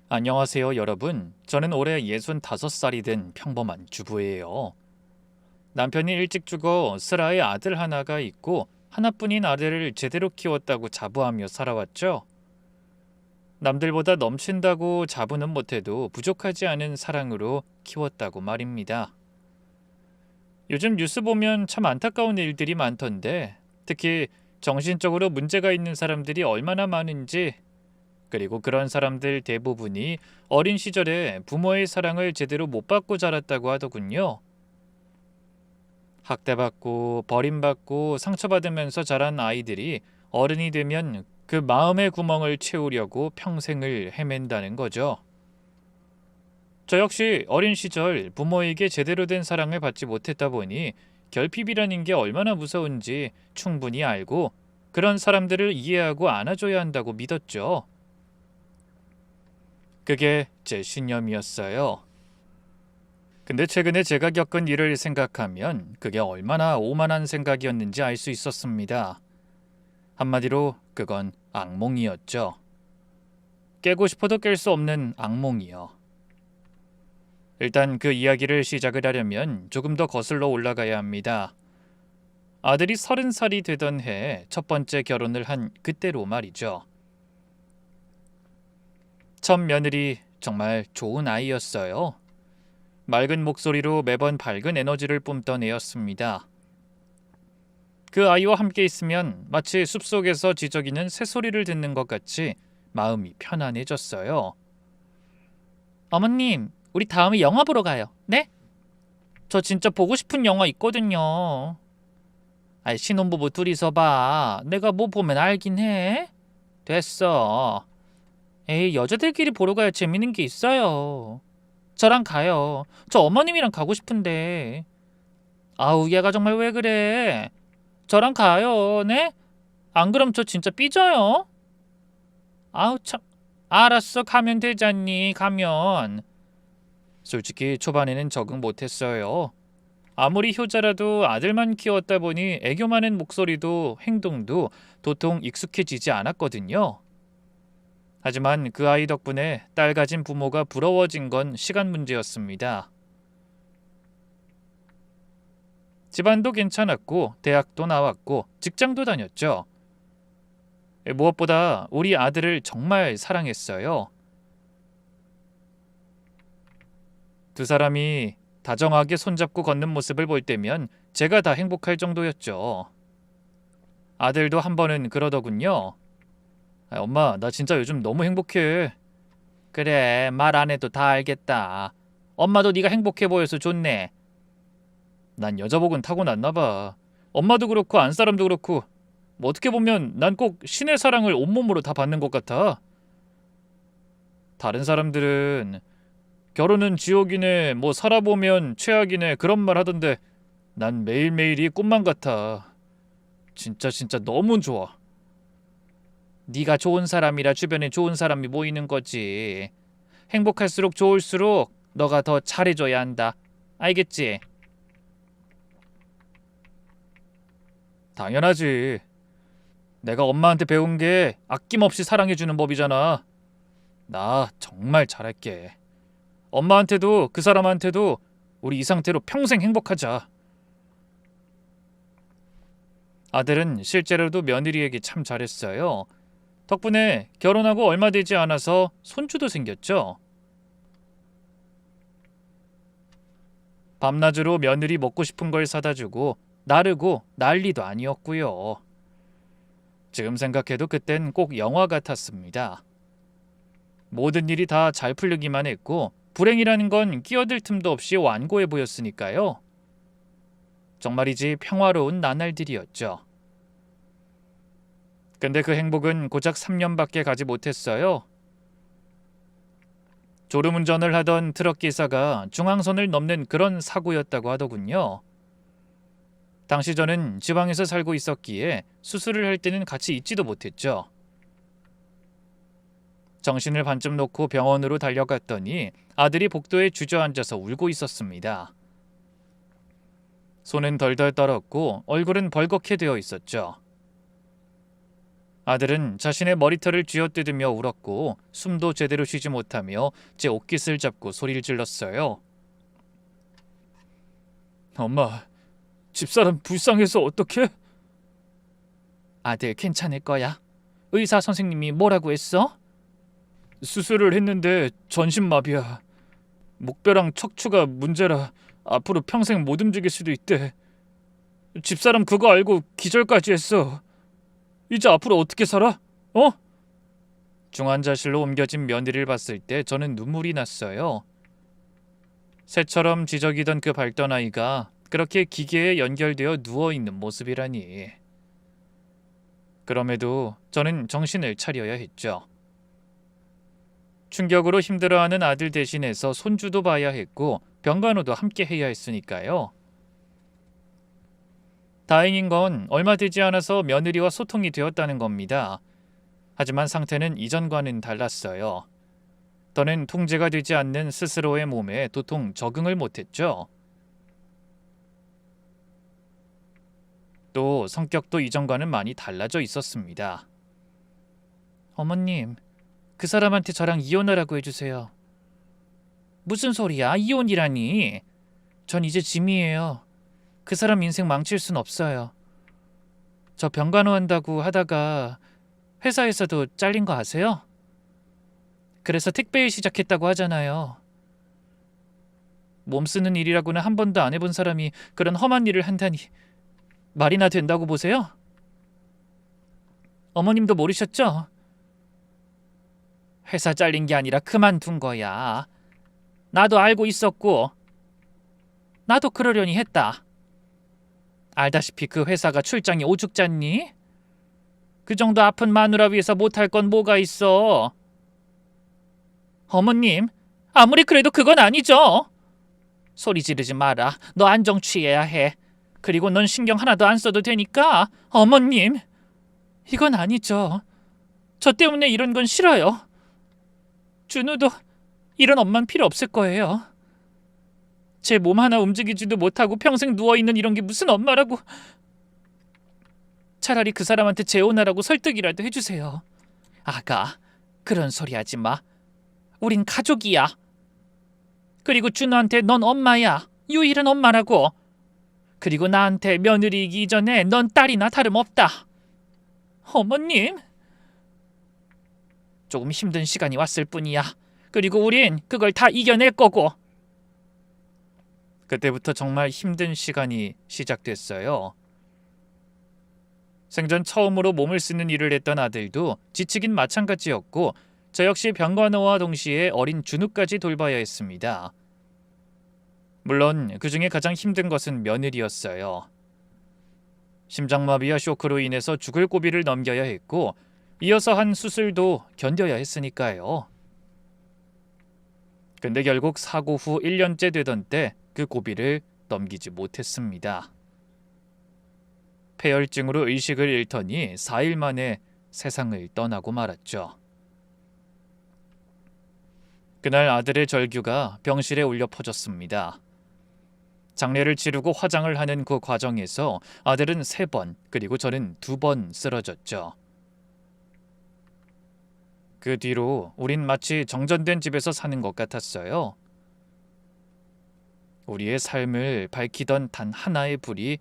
안녕하세요, 여러분. 저는 올해 65살이 된 평범한 주부예요. 남편이 일찍 죽어 슬아의 아들 하나가 있고 하나뿐인 아들을 제대로 키웠다고 자부하며 살아왔죠. 남들보다 넘친다고 자부는 못해도 부족하지 않은 사랑으로 키웠다고 말입니다. 요즘 뉴스 보면 참 안타까운 일들이 많던데, 특히 정신적으로 문제가 있는 사람들이 얼마나 많은지, 그리고 그런 사람들 대부분이 어린 시절에 부모의 사랑을 제대로 못 받고 자랐다고 하더군요. 학대받고 버림받고 상처받으면서 자란 아이들이 어른이 되면 그 마음의 구멍을 채우려고 평생을 헤맨다는 거죠. 저 역시 어린 시절 부모에게 제대로 된 사랑을 받지 못했다 보니 결핍이라는 게 얼마나 무서운지 충분히 알고 그런 사람들을 이해하고 안아줘야 한다고 믿었죠. 그게 제 신념이었어요. 근데 최근에 제가 겪은 일을 생각하면 그게 얼마나 오만한 생각이었는지 알 수 있었습니다. 한마디로 그건 악몽이었죠. 깨고 싶어도 깰 수 없는 악몽이요. 일단 그 이야기를 시작을 하려면 조금 더 거슬러 올라가야 합니다. 아들이 30살이 되던 해에 첫 번째 결혼을 한 그때로 말이죠. 첫 며느리 정말 좋은 아이였어요. 맑은 목소리로 매번 밝은 에너지를 뿜던 애였습니다. 그 아이와 함께 있으면 마치 숲속에서 지저귀는 새소리를 듣는 것 같이 마음이 편안해졌어요. 어머님, 우리 다음에 영화 보러 가요. 네? 저 진짜 보고 싶은 영화 있거든요. 아이, 신혼부부 둘이서 봐. 내가 뭐 보면 알긴 해. 됐어. 에이, 여자들끼리 보러 가야 재밌는 게 있어요. 저랑 가요. 저 어머님이랑 가고 싶은데. 아우, 얘가 정말 왜 그래? 저랑 가요, 네? 안 그럼 저 진짜 삐져요? 아우, 참. 알았어, 가면 되잖니, 가면. 솔직히 초반에는 적응 못했어요. 아무리 효자라도 아들만 키웠다 보니 애교 많은 목소리도 행동도 도통 익숙해지지 않았거든요. 하지만 그 아이 덕분에 딸 가진 부모가 부러워진 건 시간 문제였습니다. 집안도 괜찮았고 대학도 나왔고 직장도 다녔죠. 무엇보다 우리 아들을 정말 사랑했어요. 두 사람이 다정하게 손잡고 걷는 모습을 볼 때면 제가 다 행복할 정도였죠. 아들도 한 번은 그러더군요. 엄마, 나 진짜 요즘 너무 행복해. 그래, 말 안 해도 다 알겠다. 엄마도 네가 행복해 보여서 좋네. 난 여자복은 타고났나 봐. 엄마도 그렇고 안사람도 그렇고 뭐 어떻게 보면 난 꼭 신의 사랑을 온몸으로 다 받는 것 같아. 다른 사람들은 결혼은 지옥이네, 뭐 살아보면 최악이네 그런 말 하던데 난 매일매일이 꿈만 같아. 진짜 너무 좋아. 네가 좋은 사람이라 주변에 좋은 사람이 모이는 거지. 행복할수록 좋을수록 너가 더 잘해줘야 한다. 알겠지? 당연하지. 내가 엄마한테 배운 게 아낌없이 사랑해주는 법이잖아. 나 정말 잘할게. 엄마한테도 그 사람한테도 우리 이 상태로 평생 행복하자. 아들은 실제로도 며느리에게 참 잘했어요. 덕분에 결혼하고 얼마 되지 않아서 손주도 생겼죠. 밤낮으로 며느리 먹고 싶은 걸 사다 주고 나르고 난리도 아니었고요. 지금 생각해도 그땐 꼭 영화 같았습니다. 모든 일이 다 잘 풀리기만 했고 불행이라는 건 끼어들 틈도 없이 완고해 보였으니까요. 정말이지 평화로운 나날들이었죠. 근데 그 행복은 고작 3년밖에 가지 못했어요. 졸음운전을 하던 트럭 기사가 중앙선을 넘는 그런 사고였다고 하더군요. 당시 저는 지방에서 살고 있었기에 수술을 할 때는 같이 있지도 못했죠. 정신을 반쯤 놓고 병원으로 달려갔더니 아들이 복도에 주저앉아서 울고 있었습니다. 손은 덜덜 떨었고 얼굴은 벌겋게 되어 있었죠. 아들은 자신의 머리털을 쥐어뜯으며 울었고 숨도 제대로 쉬지 못하며 제 옷깃을 잡고 소리를 질렀어요. 엄마, 집사람 불쌍해서 어떡해? 아들 괜찮을 거야. 의사 선생님이 뭐라고 했어? 수술을 했는데 전신마비야. 목뼈랑 척추가 문제라 앞으로 평생 못 움직일 수도 있대. 집사람 그거 알고 기절까지 했어. 이제 앞으로 어떻게 살아? 어? 중환자실로 옮겨진 며느리를 봤을 때 저는 눈물이 났어요. 새처럼 지저귀던 그 밝던 아이가 그렇게 기계에 연결되어 누워있는 모습이라니. 그럼에도 저는 정신을 차려야 했죠. 충격으로 힘들어하는 아들 대신해서 손주도 봐야 했고 병간호도 함께 해야 했으니까요. 다행인 건 얼마 되지 않아서 며느리와 소통이 되었다는 겁니다. 하지만 상태는 이전과는 달랐어요. 더는 통제가 되지 않는 스스로의 몸에 도통 적응을 못했죠. 또 성격도 이전과는 많이 달라져 있었습니다. 어머님, 그 사람한테 저랑 이혼하라고 해주세요. 무슨 소리야? 이혼이라니. 전 이제 짐이에요. 그 사람 인생 망칠 순 없어요. 저 병간호 한다고 하다가 회사에서도 잘린 거 아세요? 그래서 택배일 시작했다고 하잖아요. 몸 쓰는 일이라고는 한 번도 안 해본 사람이 그런 험한 일을 한다니 말이나 된다고 보세요? 어머님도 모르셨죠? 회사 잘린 게 아니라 그만둔 거야. 나도 알고 있었고 나도 그러려니 했다. 알다시피 그 회사가 출장이 오죽잖니? 그 정도 아픈 마누라 위해서 못할 건 뭐가 있어? 어머님, 아무리 그래도 그건 아니죠. 소리 지르지 마라. 너 안정 취해야 해. 그리고 넌 신경 하나도 안 써도 되니까. 어머님, 이건 아니죠. 저 때문에 이런 건 싫어요. 준우도 이런 엄만 필요 없을 거예요. 제 몸 하나 움직이지도 못하고 평생 누워있는 이런 게 무슨 엄마라고. 차라리 그 사람한테 재혼하라고 설득이라도 해주세요. 아가, 그런 소리 하지 마. 우린 가족이야. 그리고 준우한테 넌 엄마야. 유일한 엄마라고. 그리고 나한테 며느리이기 이전에 넌 딸이나 다름없다. 어머님, 조금 힘든 시간이 왔을 뿐이야. 그리고 우린 그걸 다 이겨낼 거고. 그때부터 정말 힘든 시간이 시작됐어요. 생전 처음으로 몸을 쓰는 일을 했던 아들도 지치긴 마찬가지였고 저 역시 병간호와 동시에 어린 준우까지 돌봐야 했습니다. 물론 그 중에 가장 힘든 것은 며느리였어요. 심장마비와 쇼크로 인해서 죽을 고비를 넘겨야 했고 이어서 한 수술도 견뎌야 했으니까요. 근데 결국 사고 후 1년째 되던 때 그 고비를 넘기지 못했습니다. 폐혈증으로 의식을 잃더니 4일 만에 세상을 떠나고 말았죠. 그날 아들의 절규가 병실에 울려 퍼졌습니다. 장례를 치르고 화장을 하는 그 과정에서 아들은 3번 그리고 저는 2번 쓰러졌죠. 그 뒤로 우린 마치 정전된 집에서 사는 것 같았어요. 우리의 삶을 밝히던 단 하나의 불이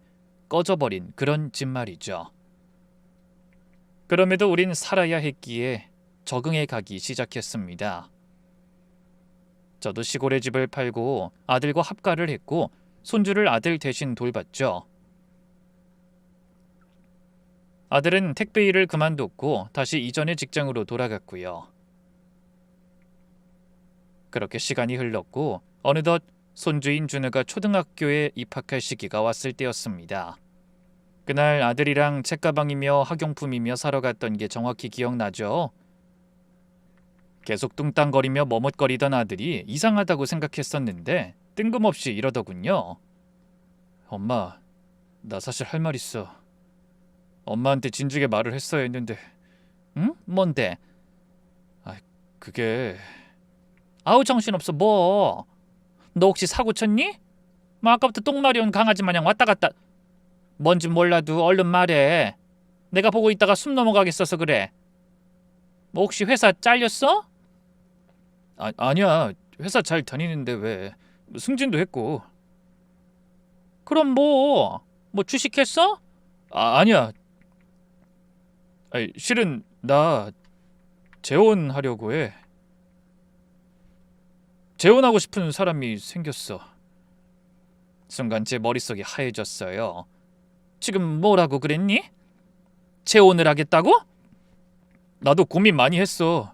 꺼져버린 그런 집 말이죠. 그럼에도 우린 살아야 했기에 적응해 가기 시작했습니다. 저도 시골의 집을 팔고 아들과 합가를 했고 손주를 아들 대신 돌봤죠. 아들은 택배 일을 그만뒀고 다시 이전의 직장으로 돌아갔고요. 그렇게 시간이 흘렀고 어느덧 손주인 준우가 초등학교에 입학할 시기가 왔을 때였습니다. 그날 아들이랑 책가방이며 학용품이며 사러 갔던 게 정확히 기억나죠? 계속 뚱땅거리며 머뭇거리던 아들이 이상하다고 생각했었는데 뜬금없이 이러더군요. 엄마, 나 사실 할 말 있어. 엄마한테 진즉에 말을 했어야 했는데. 응? 뭔데? 그게... 아우 정신없어 뭐. 너 혹시 사고 쳤니? 뭐 아까부터 똥마려운 강아지 마냥 왔다 갔다. 뭔진 몰라도 얼른 말해. 내가 보고 있다가 숨 넘어가겠어서 그래. 뭐 혹시 회사 잘렸어? 아니야. 회사 잘 다니는데 왜. 승진도 했고. 그럼 뭐 주식했어? 아니야. 실은 나 재혼하려고 해. 재혼하고 싶은 사람이 생겼어. 순간 제 머릿속이 하얘졌어요. 지금 뭐라고 그랬니? 재혼을 하겠다고? 나도 고민 많이 했어.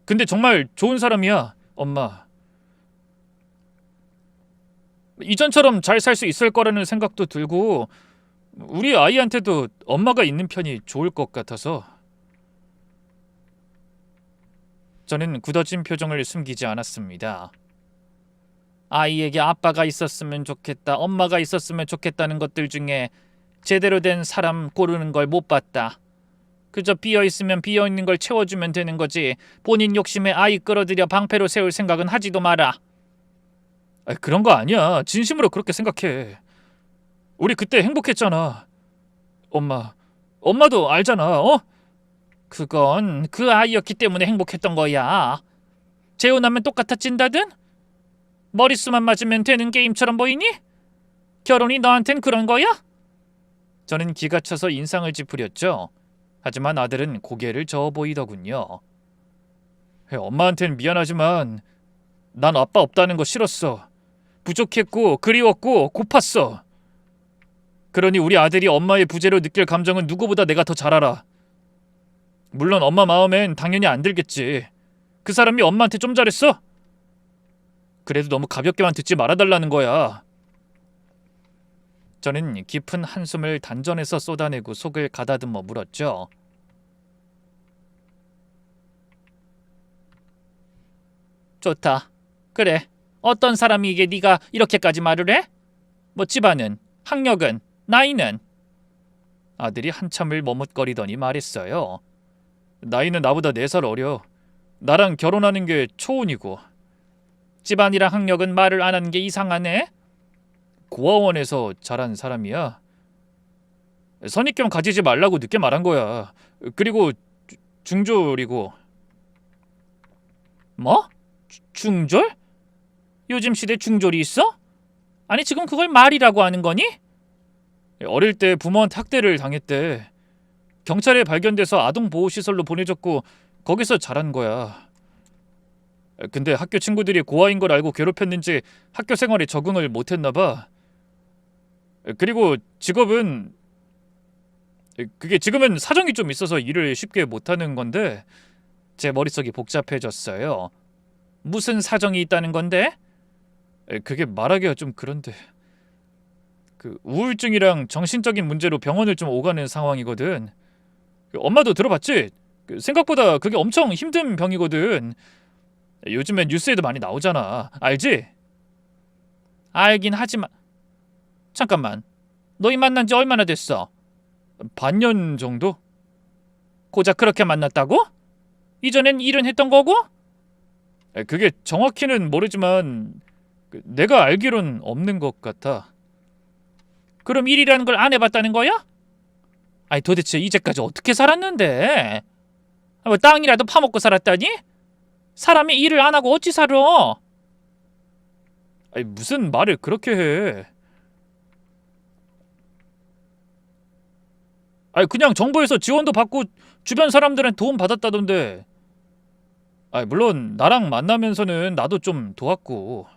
근데 정말 좋은 사람이야, 엄마. 이전처럼 잘 살 수 있을 거라는 생각도 들고 우리 아이한테도 엄마가 있는 편이 좋을 것 같아서. 저는 굳어진 표정을 숨기지 않았습니다. 아이에게 아빠가 있었으면 좋겠다, 엄마가 있었으면 좋겠다는 것들 중에 제대로 된 사람 고르는 걸 못 봤다. 그저 비어있으면 비어있는 걸 채워주면 되는 거지 본인 욕심에 아이 끌어들여 방패로 세울 생각은 하지도 마라. 그런 거 아니야. 진심으로 그렇게 생각해. 우리 그때 행복했잖아. 엄마도 알잖아. 그건 그 아이였기 때문에 행복했던 거야. 재혼하면 똑같아진다든? 머릿수만 맞으면 되는 게임처럼 보이니? 결혼이 너한텐 그런 거야? 저는 기가 차서 인상을 찌푸렸죠. 하지만 아들은 고개를 저어 보이더군요. 엄마한텐 미안하지만 난 아빠 없다는 거 싫었어. 부족했고 그리웠고 고팠어. 그러니 우리 아들이 엄마의 부재로 느낄 감정은 누구보다 내가 더 잘 알아. 물론 엄마 마음엔 당연히 안 들겠지. 그 사람이 엄마한테 좀 잘했어? 그래도 너무 가볍게만 듣지 말아달라는 거야. 저는 깊은 한숨을 단전에서 쏟아내고 속을 가다듬어 물었죠. 좋다. 그래. 어떤 사람이 이게 네가 이렇게까지 말을 해? 뭐 집안은? 학력은? 나이는? 아들이 한참을 머뭇거리더니 말했어요. 나이는 나보다 4살 어려. 나랑 결혼하는 게 초혼이고. 집안이랑 학력은 말을 안 하는 게 이상하네? 고아원에서 자란 사람이야. 선입견 가지지 말라고 늦게 말한 거야. 그리고 중졸이고. 뭐? 중졸? 요즘 시대 중졸이 있어? 아니 지금 그걸 말이라고 하는 거니? 어릴 때 부모한테 학대를 당했대. 경찰에 발견돼서 아동보호시설로 보내졌고 거기서 자란 거야. 근데 학교 친구들이 고아인 걸 알고 괴롭혔는지 학교 생활에 적응을 못했나 봐. 그리고 직업은 그게 지금은 사정이 좀 있어서 일을 쉽게 못하는 건데 제 머릿속이 복잡해졌어요. 무슨 사정이 있다는 건데? 그게 말하기가 좀 그런데 그 우울증이랑 정신적인 문제로 병원을 좀 오가는 상황이거든. 엄마도 들어봤지? 생각보다 그게 엄청 힘든 병이거든. 요즘엔 뉴스에도 많이 나오잖아. 알지? 알긴 하지만 잠깐만. 너희 만난 지 얼마나 됐어? 반년 정도? 고작 그렇게 만났다고? 이전엔 일은 했던 거고? 그게 정확히는 모르지만 내가 알기론 없는 것 같아. 그럼 일이라는 걸 안 해봤다는 거야? 아니 도대체 이제까지 어떻게 살았는데? 뭐 땅이라도 파먹고 살았다니? 사람이 일을 안 하고 어찌 살아? 아니 무슨 말을 그렇게 해? 아니 그냥 정부에서 지원도 받고 주변 사람들은 도움 받았다던데. 아니 물론 나랑 만나면서는 나도 좀 도왔고.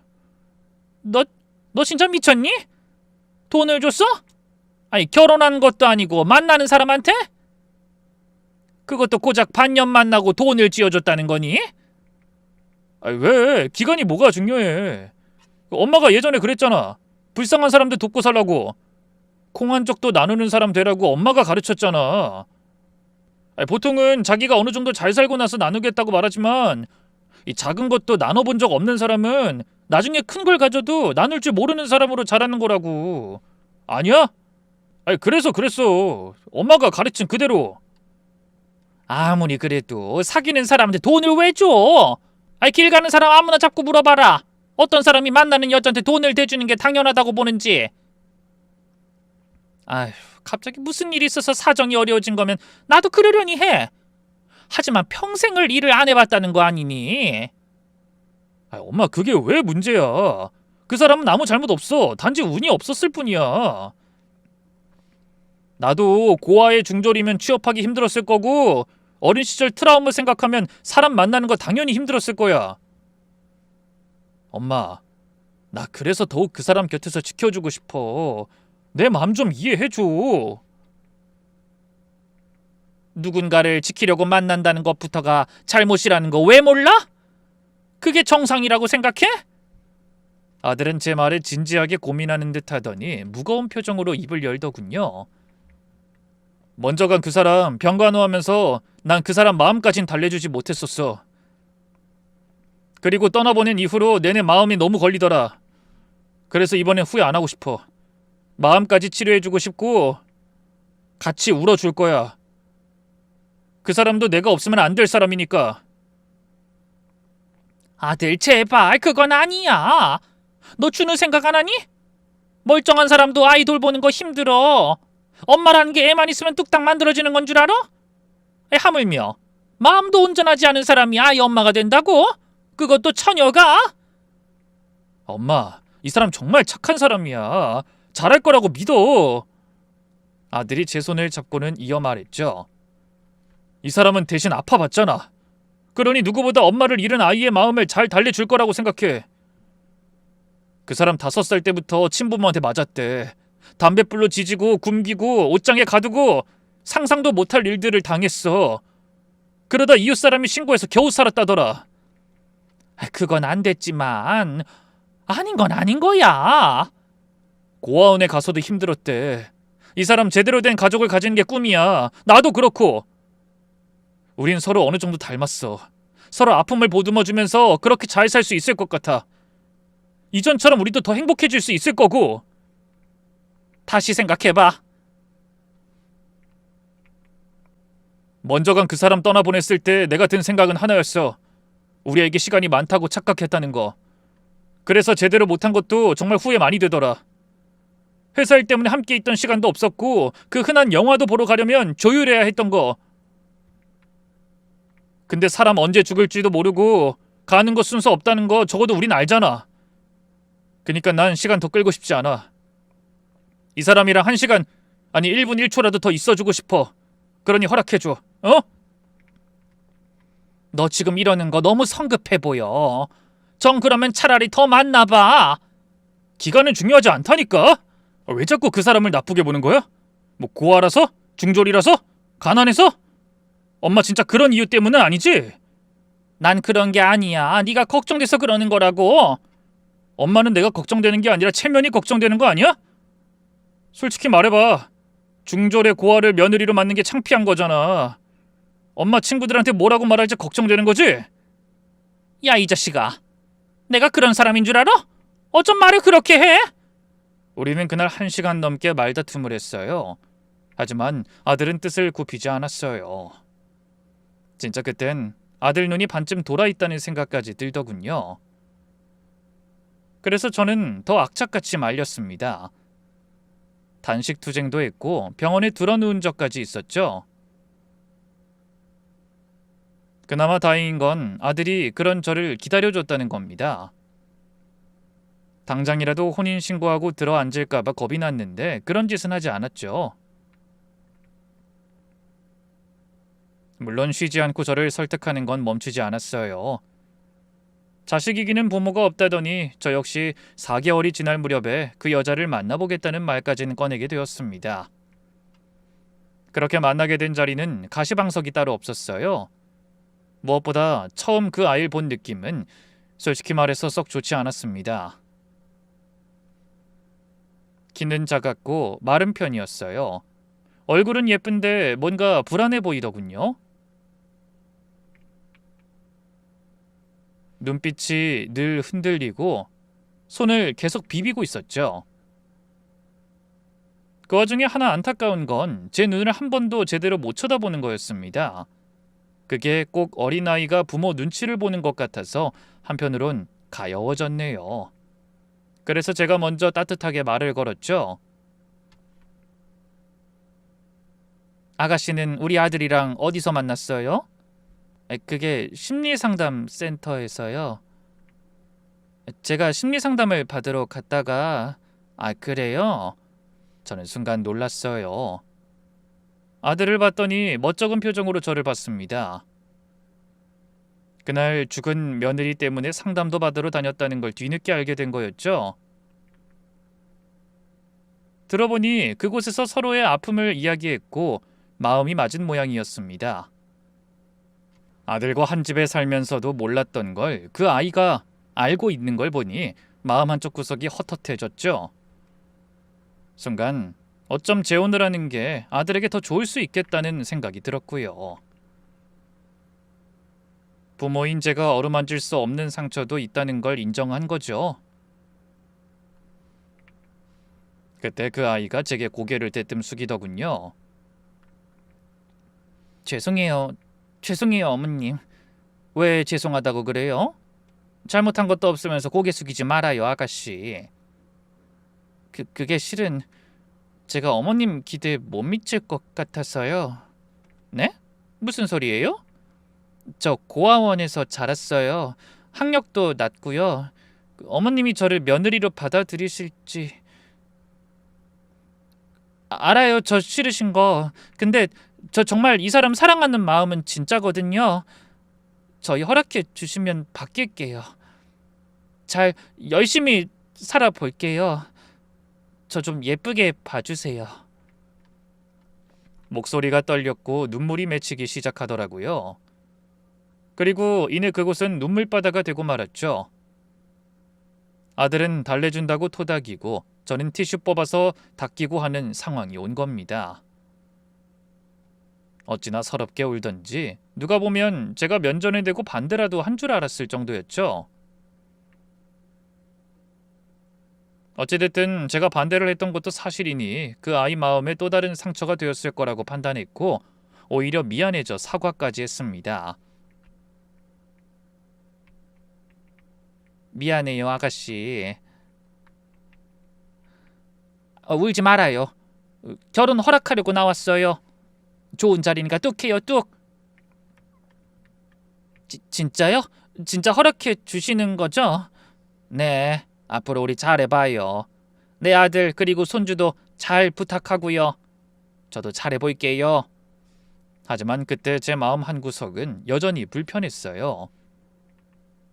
너 진짜 미쳤니? 돈을 줬어? 아니 결혼한 것도 아니고 만나는 사람한테? 그것도 고작 반년 만나고 돈을 쥐어줬다는 거니? 아니 왜? 기간이 뭐가 중요해? 엄마가 예전에 그랬잖아. 불쌍한 사람들 돕고 살라고. 콩 한 쪽도 나누는 사람 되라고 엄마가 가르쳤잖아. 아니, 보통은 자기가 어느 정도 잘 살고 나서 나누겠다고 말하지만 이 작은 것도 나눠본 적 없는 사람은 나중에 큰 걸 가져도 나눌 줄 모르는 사람으로 자라는 거라고. 아니야? 아니 그래서 그랬어. 엄마가 가르친 그대로. 아무리 그래도 사귀는 사람한테 돈을 왜 줘? 아니 길 가는 사람 아무나 잡고 물어봐라. 어떤 사람이 만나는 여자한테 돈을 대주는 게 당연하다고 보는지. 아휴, 갑자기 무슨 일이 있어서 사정이 어려워진 거면 나도 그러려니 해. 하지만 평생을 일을 안 해봤다는 거 아니니? 엄마, 그게 왜 문제야? 그 사람은 아무 잘못 없어. 단지 운이 없었을 뿐이야. 나도 고아의 중졸이면 취업하기 힘들었을 거고 어린 시절 트라우마 생각하면 사람 만나는 거 당연히 힘들었을 거야. 엄마, 나 그래서 더욱 그 사람 곁에서 지켜주고 싶어. 내 마음 좀 이해해줘. 누군가를 지키려고 만난다는 것부터가 잘못이라는 거 왜 몰라? 그게 정상이라고 생각해? 아들은 제 말을 진지하게 고민하는 듯 하더니 무거운 표정으로 입을 열더군요. 먼저 간 그 사람 병간호하면서 난 그 사람 마음까진 달래주지 못했었어. 그리고 떠나보낸 이후로 내내 마음이 너무 걸리더라. 그래서 이번엔 후회 안 하고 싶어. 마음까지 치료해주고 싶고 같이 울어줄 거야. 그 사람도 내가 없으면 안 될 사람이니까. 아들, 제발 그건 아니야. 너 준우 생각 안 하니? 멀쩡한 사람도 아이 돌보는 거 힘들어. 엄마라는 게 애만 있으면 뚝딱 만들어지는 건 줄 알아? 하물며 마음도 온전하지 않은 사람이 아이 엄마가 된다고? 그것도 처녀가? 엄마, 이 사람 정말 착한 사람이야. 잘할 거라고 믿어. 아들이 제 손을 잡고는 이어 말했죠. 이 사람은 대신 아파봤잖아. 그러니 누구보다 엄마를 잃은 아이의 마음을 잘 달래줄 거라고 생각해. 그 사람 5살 때부터 친부모한테 맞았대. 담뱃불로 지지고 굶기고 옷장에 가두고 상상도 못할 일들을 당했어. 그러다 이웃 사람이 신고해서 겨우 살았다더라. 그건 안 됐지만 아닌 건 아닌 거야. 고아원에 가서도 힘들었대. 이 사람 제대로 된 가족을 가지는 게 꿈이야. 나도 그렇고. 우린 서로 어느 정도 닮았어. 서로 아픔을 보듬어주면서 그렇게 잘 살 수 있을 것 같아. 이전처럼 우리도 더 행복해질 수 있을 거고. 다시 생각해봐. 먼저 간 그 사람 떠나보냈을 때 내가 든 생각은 하나였어. 우리에게 시간이 많다고 착각했다는 거. 그래서 제대로 못한 것도 정말 후회 많이 되더라. 회사 일 때문에 함께 있던 시간도 없었고 그 흔한 영화도 보러 가려면 조율해야 했던 거. 근데 사람 언제 죽을지도 모르고 가는 거 순서 없다는 거 적어도 우린 알잖아. 그니까 난 시간 더 끌고 싶지 않아. 이 사람이랑 1시간, 아니 1분 1초라도 더 있어주고 싶어. 그러니 허락해줘. 어? 너 지금 이러는 거 너무 성급해 보여. 정 그러면 차라리 더 만나봐. 기간은 중요하지 않다니까. 왜 자꾸 그 사람을 나쁘게 보는 거야? 뭐 고아라서? 중졸이라서? 가난해서? 엄마 진짜 그런 이유 때문은 아니지? 난 그런 게 아니야. 네가 걱정돼서 그러는 거라고. 엄마는 내가 걱정되는 게 아니라 체면이 걱정되는 거 아니야? 솔직히 말해봐. 중졸의 고아를 며느리로 맞는 게 창피한 거잖아. 엄마 친구들한테 뭐라고 말할지 걱정되는 거지? 야, 이 자식아. 내가 그런 사람인 줄 알아? 어쩜 말을 그렇게 해? 우리는 그날 1시간 넘게 말다툼을 했어요. 하지만 아들은 뜻을 굽히지 않았어요. 진짜 그땐 아들 눈이 반쯤 돌아있다는 생각까지 들더군요. 그래서 저는 더 악착같이 말렸습니다. 단식 투쟁도 했고 병원에 들어누운 적까지 있었죠. 그나마 다행인 건 아들이 그런 저를 기다려줬다는 겁니다. 당장이라도 혼인신고하고 들어앉을까봐 겁이 났는데 그런 짓은 하지 않았죠. 물론 쉬지 않고 저를 설득하는 건 멈추지 않았어요. 자식 이기는 부모가 없다더니 저 역시 4개월이 지날 무렵에 그 여자를 만나보겠다는 말까지는 꺼내게 되었습니다. 그렇게 만나게 된 자리는 가시방석이 따로 없었어요. 무엇보다 처음 그 아이를 본 느낌은 솔직히 말해서 썩 좋지 않았습니다. 키는 작았고 마른 편이었어요. 얼굴은 예쁜데 뭔가 불안해 보이더군요. 눈빛이 늘 흔들리고 손을 계속 비비고 있었죠. 그 와중에 하나 안타까운 건 제 눈을 한 번도 제대로 못 쳐다보는 거였습니다. 그게 꼭 어린아이가 부모 눈치를 보는 것 같아서 한편으론 가여워졌네요. 그래서 제가 먼저 따뜻하게 말을 걸었죠. 아가씨는 우리 아들이랑 어디서 만났어요? 그게 심리상담 센터에서요. 제가 심리상담을 받으러 갔다가 그래요? 저는 순간 놀랐어요. 아들을 봤더니 멋쩍은 표정으로 저를 봤습니다. 그날 죽은 며느리 때문에 상담도 받으러 다녔다는 걸 뒤늦게 알게 된 거였죠. 들어보니 그곳에서 서로의 아픔을 이야기했고 마음이 맞은 모양이었습니다. 아들과 한 집에 살면서도 몰랐던 걸 그 아이가 알고 있는 걸 보니 마음 한쪽 구석이 헛헛해졌죠. 순간 어쩜 재혼을 하는 게 아들에게 더 좋을 수 있겠다는 생각이 들었고요. 부모인 제가 어루만질 수 없는 상처도 있다는 걸 인정한 거죠. 그때 그 아이가 제게 고개를 대뜸 숙이더군요. 죄송해요. 죄송해요, 어머님. 왜 죄송하다고 그래요? 잘못한 것도 없으면서 고개 숙이지 말아요, 아가씨. 그게 실은 제가 어머님 기대에 못 미칠 것 같아서요. 네? 무슨 소리예요? 저 고아원에서 자랐어요. 학력도 낮고요. 어머님이 저를 며느리로 받아들이실지 알아요. 저 싫으신 거. 근데 저 정말 이 사람 사랑하는 마음은 진짜거든요. 저희 허락해 주시면 바뀔게요. 잘 열심히 살아볼게요. 저 좀 예쁘게 봐주세요. 목소리가 떨렸고 눈물이 맺히기 시작하더라고요. 그리고 이내 그곳은 눈물바다가 되고 말았죠. 아들은 달래준다고 토닥이고 저는 티슈 뽑아서 닦이고 하는 상황이 온 겁니다. 어찌나 서럽게 울던지 누가 보면 제가 면전에 대고 반대라도 한 줄 알았을 정도였죠. 어찌됐든 제가 반대를 했던 것도 사실이니 그 아이 마음에 또 다른 상처가 되었을 거라고 판단했고 오히려 미안해져 사과까지 했습니다. 미안해요, 아가씨. 울지 말아요. 결혼 허락하려고 나왔어요. 좋은 자리니까 뚝 해요, 뚝. 진짜요? 진짜 허락해 주시는 거죠? 네, 앞으로 우리 잘해봐요. 내 아들 그리고 손주도 잘 부탁하고요. 저도 잘해볼게요. 하지만 그때 제 마음 한구석은 여전히 불편했어요.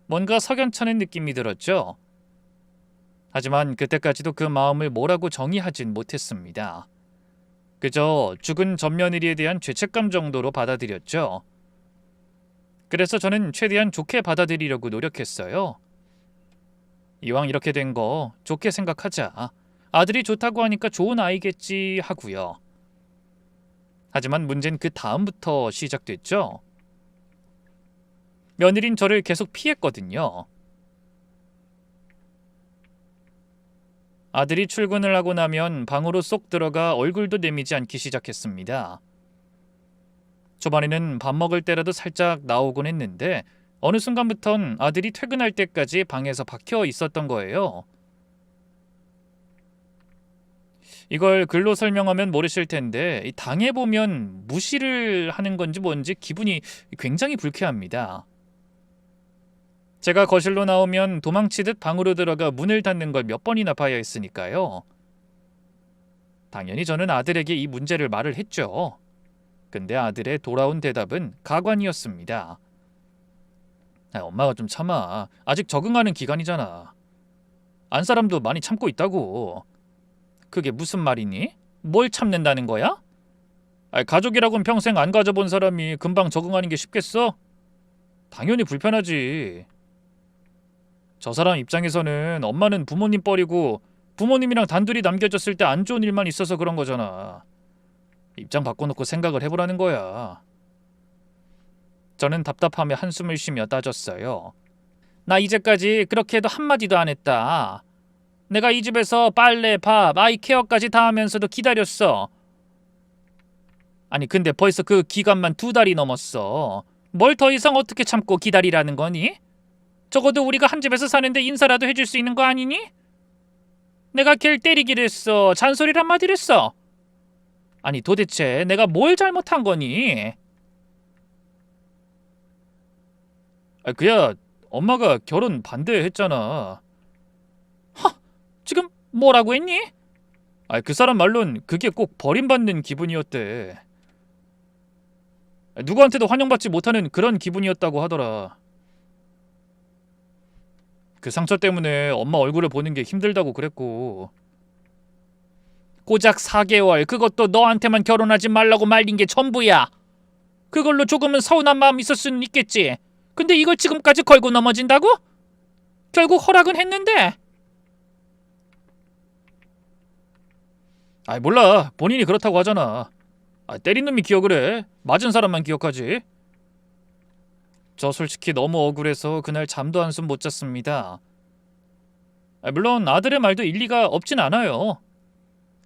뭔가 석연찮은 느낌이 들었죠. 하지만 그때까지도 그 마음을 뭐라고 정의하진 못했습니다. 그저 죽은 전 며느리에 대한 죄책감 정도로 받아들였죠. 그래서 저는 최대한 좋게 받아들이려고 노력했어요. 이왕 이렇게 된 거 좋게 생각하자. 아들이 좋다고 하니까 좋은 아이겠지 하고요. 하지만 문제는 그 다음부터 시작됐죠. 며느린 저를 계속 피했거든요. 아들이 출근을 하고 나면 방으로 쏙 들어가 얼굴도 내미지 않기 시작했습니다. 초반에는 밥 먹을 때라도 살짝 나오곤 했는데 어느 순간부턴 아들이 퇴근할 때까지 방에서 박혀 있었던 거예요. 이걸 글로 설명하면 모르실 텐데 당해보면 무시를 하는 건지 뭔지 기분이 굉장히 불쾌합니다. 제가 거실로 나오면 도망치듯 방으로 들어가 문을 닫는 걸 몇 번이나 봐야 했으니까요. 당연히 저는 아들에게 이 문제를 말을 했죠. 근데 아들의 돌아온 대답은 가관이었습니다. 엄마가 좀 참아. 아직 적응하는 기간이잖아. 안 사람도 많이 참고 있다고. 그게 무슨 말이니? 뭘 참는다는 거야? 가족이라곤 평생 안 가져본 사람이 금방 적응하는 게 쉽겠어? 당연히 불편하지. 저 사람 입장에서는 엄마는 부모님 뻘이고 부모님이랑 단둘이 남겨졌을 때 안 좋은 일만 있어서 그런 거잖아. 입장 바꿔놓고 생각을 해보라는 거야. 저는 답답하며 한숨을 쉬며 따졌어요. 나 이제까지 그렇게 해도 한마디도 안 했다. 내가 이 집에서 빨래, 밥, 아이 케어까지 다 하면서도 기다렸어. 아니 근데 벌써 그 기간만 2달이 넘었어. 뭘 더 이상 어떻게 참고 기다리라는 거니? 적어도 우리가 한 집에서 사는데 인사라도 해줄 수 있는 거 아니니? 내가 걔를 때리기를 했어. 잔소리를 한마디를 했어. 아니 도대체 내가 뭘 잘못한 거니? 그야 엄마가 결혼 반대했잖아. 지금 뭐라고 했니? 그 사람 말론 그게 꼭 버림받는 기분이었대. 누구한테도 환영받지 못하는 그런 기분이었다고 하더라. 그 상처 때문에 엄마 얼굴을 보는 게 힘들다고 그랬고. 고작 4개월 그것도 너한테만 결혼하지 말라고 말린 게 전부야. 그걸로 조금은 서운한 마음 있을 수는 있겠지. 근데 이걸 지금까지 걸고 넘어진다고? 결국 허락은 했는데. 몰라. 본인이 그렇다고 하잖아. 때린 놈이 기억을 해. 맞은 사람만 기억하지. 저 솔직히 너무 억울해서 그날 잠도 한숨 못 잤습니다. 물론 아들의 말도 일리가 없진 않아요.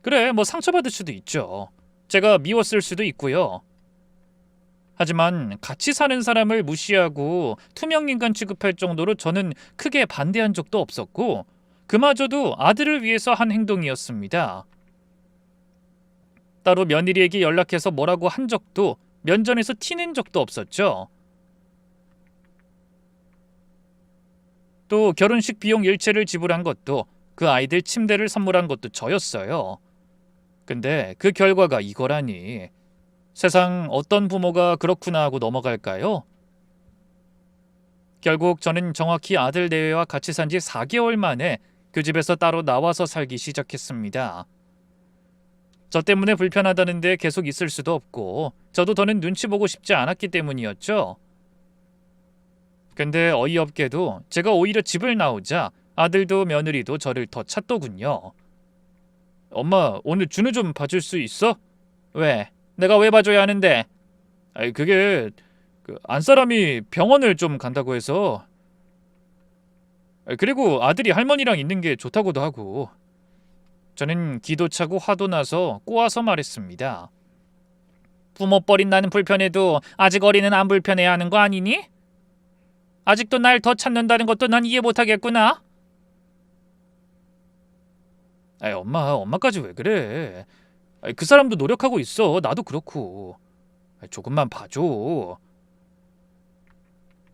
그래, 뭐 상처받을 수도 있죠. 제가 미웠을 수도 있고요. 하지만 같이 사는 사람을 무시하고 투명인간 취급할 정도로 저는 크게 반대한 적도 없었고 그마저도 아들을 위해서 한 행동이었습니다. 따로 며느리에게 연락해서 뭐라고 한 적도 면전에서 티낸 적도 없었죠. 또 결혼식 비용 일체를 지불한 것도 그 아이들 침대를 선물한 것도 저였어요. 근데 그 결과가 이거라니. 세상 어떤 부모가 그렇구나 하고 넘어갈까요? 결국 저는 정확히 아들 내외와 같이 산 지 4개월 만에 그 집에서 따로 나와서 살기 시작했습니다. 저 때문에 불편하다는데 계속 있을 수도 없고 저도 더는 눈치 보고 싶지 않았기 때문이었죠. 근데 어이없게도 제가 오히려 집을 나오자 아들도 며느리도 저를 더 찾더군요. 엄마, 오늘 준우 좀 봐줄 수 있어? 왜? 내가 왜 봐줘야 하는데? 그게 안사람이 병원을 좀 간다고 해서. 그리고 아들이 할머니랑 있는 게 좋다고도 하고. 저는 기도 차고 화도 나서 꼬아서 말했습니다. 부모버린 나는 불편해도 아직 어린은 안 불편해야 하는 거 아니니? 아직도 날 더 찾는다는 것도 난 이해 못하겠구나. 엄마까지 왜 그래? 그 사람도 노력하고 있어. 나도 그렇고. 조금만 봐줘.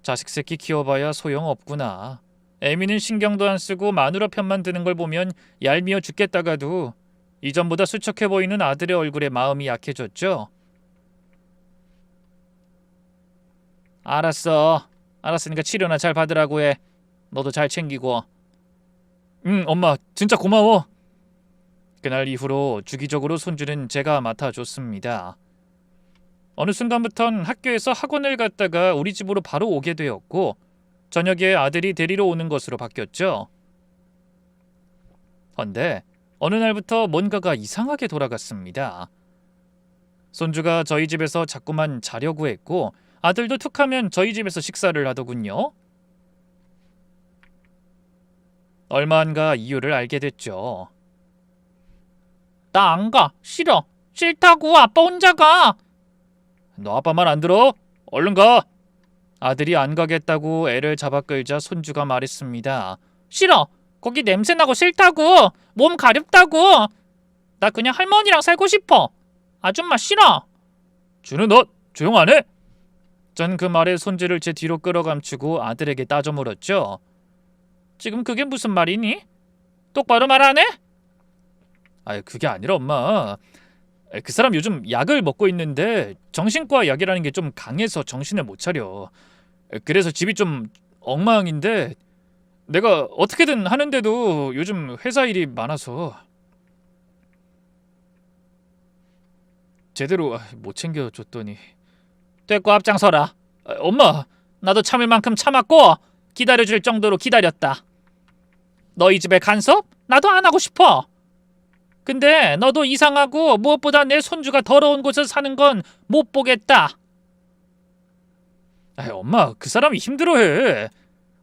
자식 새끼 키워봐야 소용없구나. 애미는 신경도 안 쓰고 마누라 편만 드는 걸 보면 얄미워 죽겠다가도 이전보다 수척해 보이는 아들의 얼굴에 마음이 약해졌죠. 알았으니까 치료나 잘 받으라고 해. 너도 잘 챙기고. 응, 엄마 진짜 고마워. 그날 이후로 주기적으로 손주는 제가 맡아줬습니다. 어느 순간부턴 학교에서 학원을 갔다가 우리 집으로 바로 오게 되었고 저녁에 아들이 데리러 오는 것으로 바뀌었죠. 헌데 어느 날부터 뭔가가 이상하게 돌아갔습니다. 손주가 저희 집에서 자꾸만 자려고 했고 아들도 툭하면 저희 집에서 식사를 하더군요. 얼마 안 가 이유를 알게 됐죠. 나 안 가. 싫어. 싫다고. 아빠 혼자 가. 너 아빠 말 안 들어? 얼른 가. 아들이 안 가겠다고 애를 잡아 끌자 손주가 말했습니다. 싫어. 거기 냄새나고 싫다고. 몸 가렵다고. 나 그냥 할머니랑 살고 싶어. 아줌마 싫어. 준우 너 조용 안 해? 전 그 말에 손주를 제 뒤로 끌어감추고 아들에게 따져 물었죠. 지금 그게 무슨 말이니? 똑바로 말 안 해? 그게 아니라 엄마. 그 사람 요즘 약을 먹고 있는데 정신과 약이라는 게 좀 강해서 정신을 못 차려. 그래서 집이 좀 엉망인데 내가 어떻게든 하는데도 요즘 회사 일이 많아서 제대로 못 챙겨줬더니. 됐고 앞장서라. 엄마, 나도 참을 만큼 참았고 기다려줄 정도로 기다렸다. 너희 집에 간섭? 나도 안 하고 싶어. 근데 너도 이상하고 무엇보다 내 손주가 더러운 곳에서 사는 건 못 보겠다. 엄마, 그 사람이 힘들어해.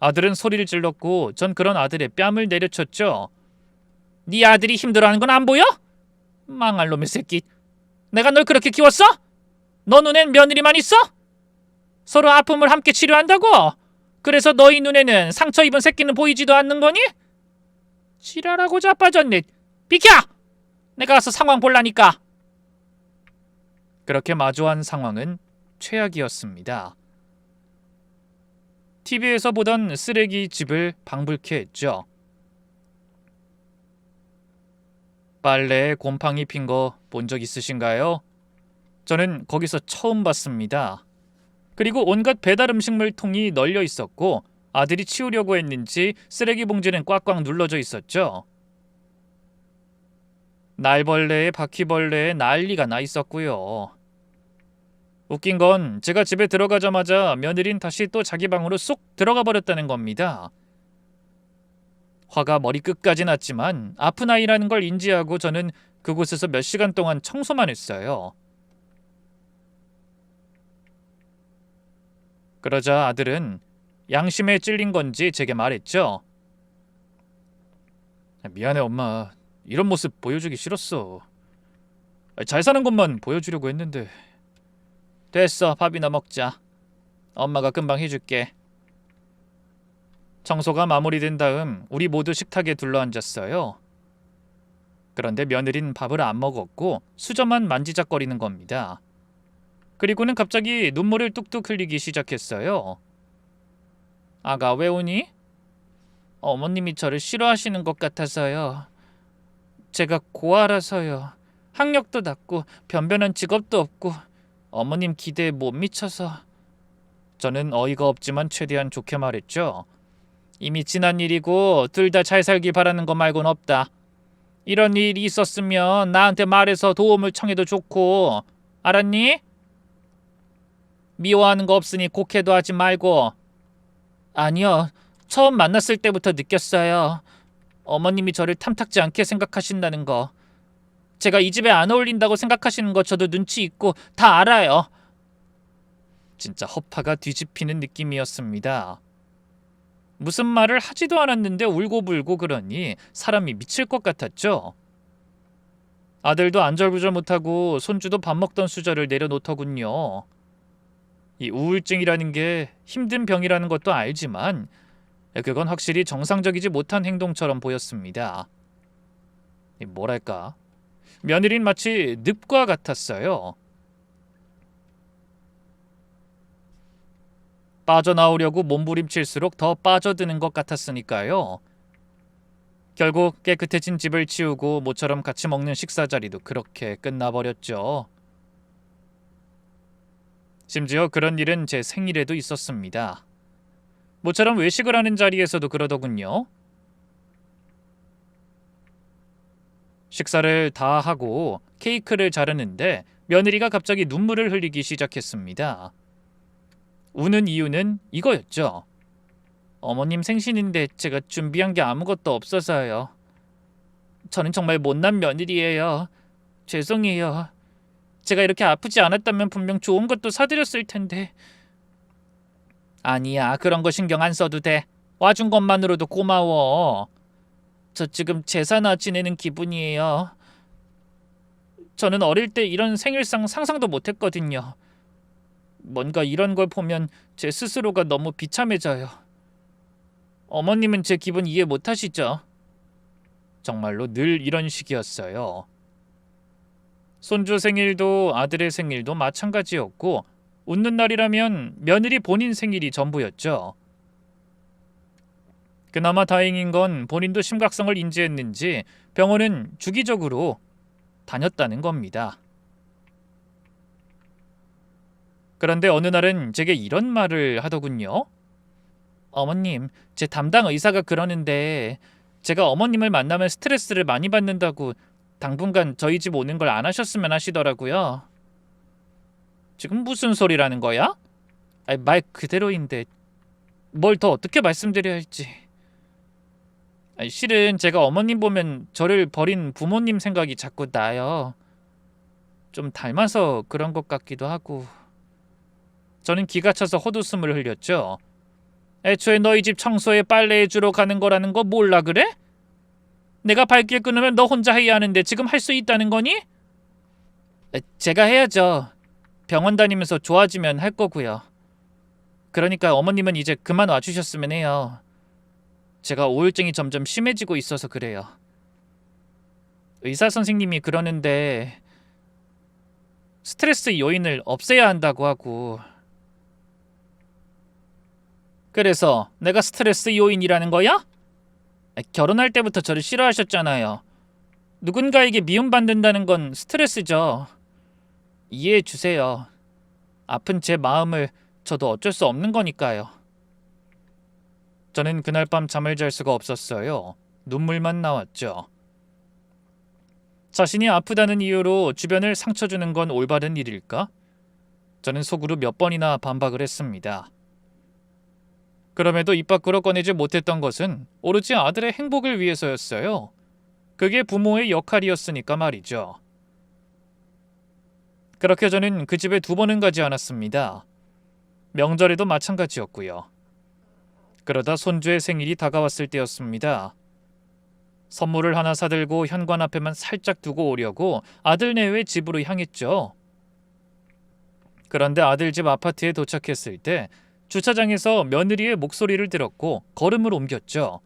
아들은 소리를 질렀고 전 그런 아들의 뺨을 내려쳤죠. 네 아들이 힘들어하는 건 안 보여? 망할 놈의 새끼. 내가 널 그렇게 키웠어? 너 눈엔 며느리만 있어? 서로 아픔을 함께 치료한다고? 그래서 너희 눈에는 상처 입은 새끼는 보이지도 않는 거니? 지랄하고 자빠졌네. 비켜! 내가 가서 상황 볼라니까. 그렇게 마주한 상황은 최악이었습니다. TV에서 보던 쓰레기 집을 방불케 했죠. 빨래에 곰팡이 핀 거 본 적 있으신가요? 저는 거기서 처음 봤습니다. 그리고 온갖 배달 음식물 통이 널려 있었고 아들이 치우려고 했는지 쓰레기 봉지는 꽉꽉 눌러져 있었죠. 날벌레에 바퀴벌레에 난리가 나 있었고요. 웃긴 건 제가 집에 들어가자마자 며느린 다시 또 자기 방으로 쏙 들어가 버렸다는 겁니다. 화가 머리끝까지 났지만 아픈 아이라는 걸 인지하고 저는 그곳에서 몇 시간 동안 청소만 했어요. 그러자 아들은 양심에 찔린 건지 제게 말했죠. 미안해 엄마. 이런 모습 보여주기 싫었어. 잘 사는 것만 보여주려고 했는데. 됐어. 밥이나 먹자. 엄마가 금방 해줄게. 청소가 마무리된 다음 우리 모두 식탁에 둘러앉았어요. 그런데 며느린 밥을 안 먹었고 수저만 만지작거리는 겁니다. 그리고는 갑자기 눈물을 뚝뚝 흘리기 시작했어요. 아가 왜 우니? 어머님이 저를 싫어하시는 것 같아서요. 제가 고아라서요. 학력도 낮고 변변한 직업도 없고 어머님 기대에 못 미쳐서. 저는 어이가 없지만 최대한 좋게 말했죠. 이미 지난 일이고 둘 다 잘 살기 바라는 거 말곤 없다. 이런 일이 있었으면 나한테 말해서 도움을 청해도 좋고. 알았니? 미워하는 거 없으니 곡해도 하지 말고. 아니요. 처음 만났을 때부터 느꼈어요. 어머님이 저를 탐탁지 않게 생각하신다는 거. 제가 이 집에 안 어울린다고 생각하시는 거 저도 눈치 있고 다 알아요. 진짜 허파가 뒤집히는 느낌이었습니다. 무슨 말을 하지도 않았는데 울고불고 그러니 사람이 미칠 것 같았죠. 아들도 안절부절 못하고 손주도 밥 먹던 수저를 내려놓더군요. 이 우울증이라는 게 힘든 병이라는 것도 알지만 그건 확실히 정상적이지 못한 행동처럼 보였습니다. 뭐랄까, 며느린 마치 늪과 같았어요. 빠져나오려고 몸부림칠수록 더 빠져드는 것 같았으니까요. 결국 깨끗해진 집을 치우고 모처럼 같이 먹는 식사 자리도 그렇게 끝나버렸죠. 심지어 그런 일은 제 생일에도 있었습니다. 모처럼 외식을 하는 자리에서도 그러더군요. 식사를 다 하고 케이크를 자르는데 며느리가 갑자기 눈물을 흘리기 시작했습니다. 우는 이유는 이거였죠. 어머님 생신인데 제가 준비한 게 아무것도 없어서요. 저는 정말 못난 며느리예요. 죄송해요. 제가 이렇게 아프지 않았다면 분명 좋은 것도 사드렸을 텐데. 아니야, 그런 거 신경 안 써도 돼. 와준 것만으로도 고마워. 저 지금 제사나 지내는 기분이에요. 저는 어릴 때 이런 생일상 상상도 못했거든요. 뭔가 이런 걸 보면 제 스스로가 너무 비참해져요. 어머님은 제 기분 이해 못하시죠? 정말로 늘 이런 식이었어요. 손주 생일도 아들의 생일도 마찬가지였고 웃는 날이라면 며느리 본인 생일이 전부였죠. 그나마 다행인 건 본인도 심각성을 인지했는지 병원은 주기적으로 다녔다는 겁니다. 그런데 어느 날은 제게 이런 말을 하더군요. 어머님, 제 담당 의사가 그러는데 제가 어머님을 만나면 스트레스를 많이 받는다고 당분간 저희 집 오는 걸 안 하셨으면 하시더라고요. 지금 무슨 소리라는 거야? 말 그대로인데 뭘 더 어떻게 말씀드려야 할지. 실은 제가 어머님 보면 저를 버린 부모님 생각이 자꾸 나요. 좀 닮아서 그런 것 같기도 하고. 저는 기가 차서 헛웃음을 흘렸죠. 애초에 너희 집 청소에 빨래해주러 가는 거라는 거 몰라 그래? 내가 발길 끊으면 너 혼자 해야 하는데 지금 할 수 있다는 거니? 제가 해야죠. 병원 다니면서 좋아지면 할 거고요. 그러니까 어머님은 이제 그만 와주셨으면 해요. 제가 우울증이 점점 심해지고 있어서 그래요. 의사 선생님이 그러는데 스트레스 요인을 없애야 한다고 하고. 그래서 내가 스트레스 요인이라는 거야? 결혼할 때부터 저를 싫어하셨잖아요. 누군가에게 미움받는다는 건 스트레스죠. 이해해 주세요. 아픈 제 마음을 저도 어쩔 수 없는 거니까요. 저는 그날 밤 잠을 잘 수가 없었어요. 눈물만 나왔죠. 자신이 아프다는 이유로 주변을 상처 주는 건 올바른 일일까? 저는 속으로 몇 번이나 반박을 했습니다. 그럼에도 입 밖으로 꺼내지 못했던 것은 오로지 아들의 행복을 위해서였어요. 그게 부모의 역할이었으니까 말이죠. 그렇게 저는 그 집에 2번은 가지 않았습니다. 명절에도 마찬가지였고요. 그러다 손주의 생일이 다가왔을 때였습니다. 선물을 하나 사들고 현관 앞에만 살짝 두고 오려고 아들네의 집으로 향했죠. 그런데 아들 집 아파트에 도착했을 때 주차장에서 며느리의 목소리를 들었고 걸음을 옮겼죠.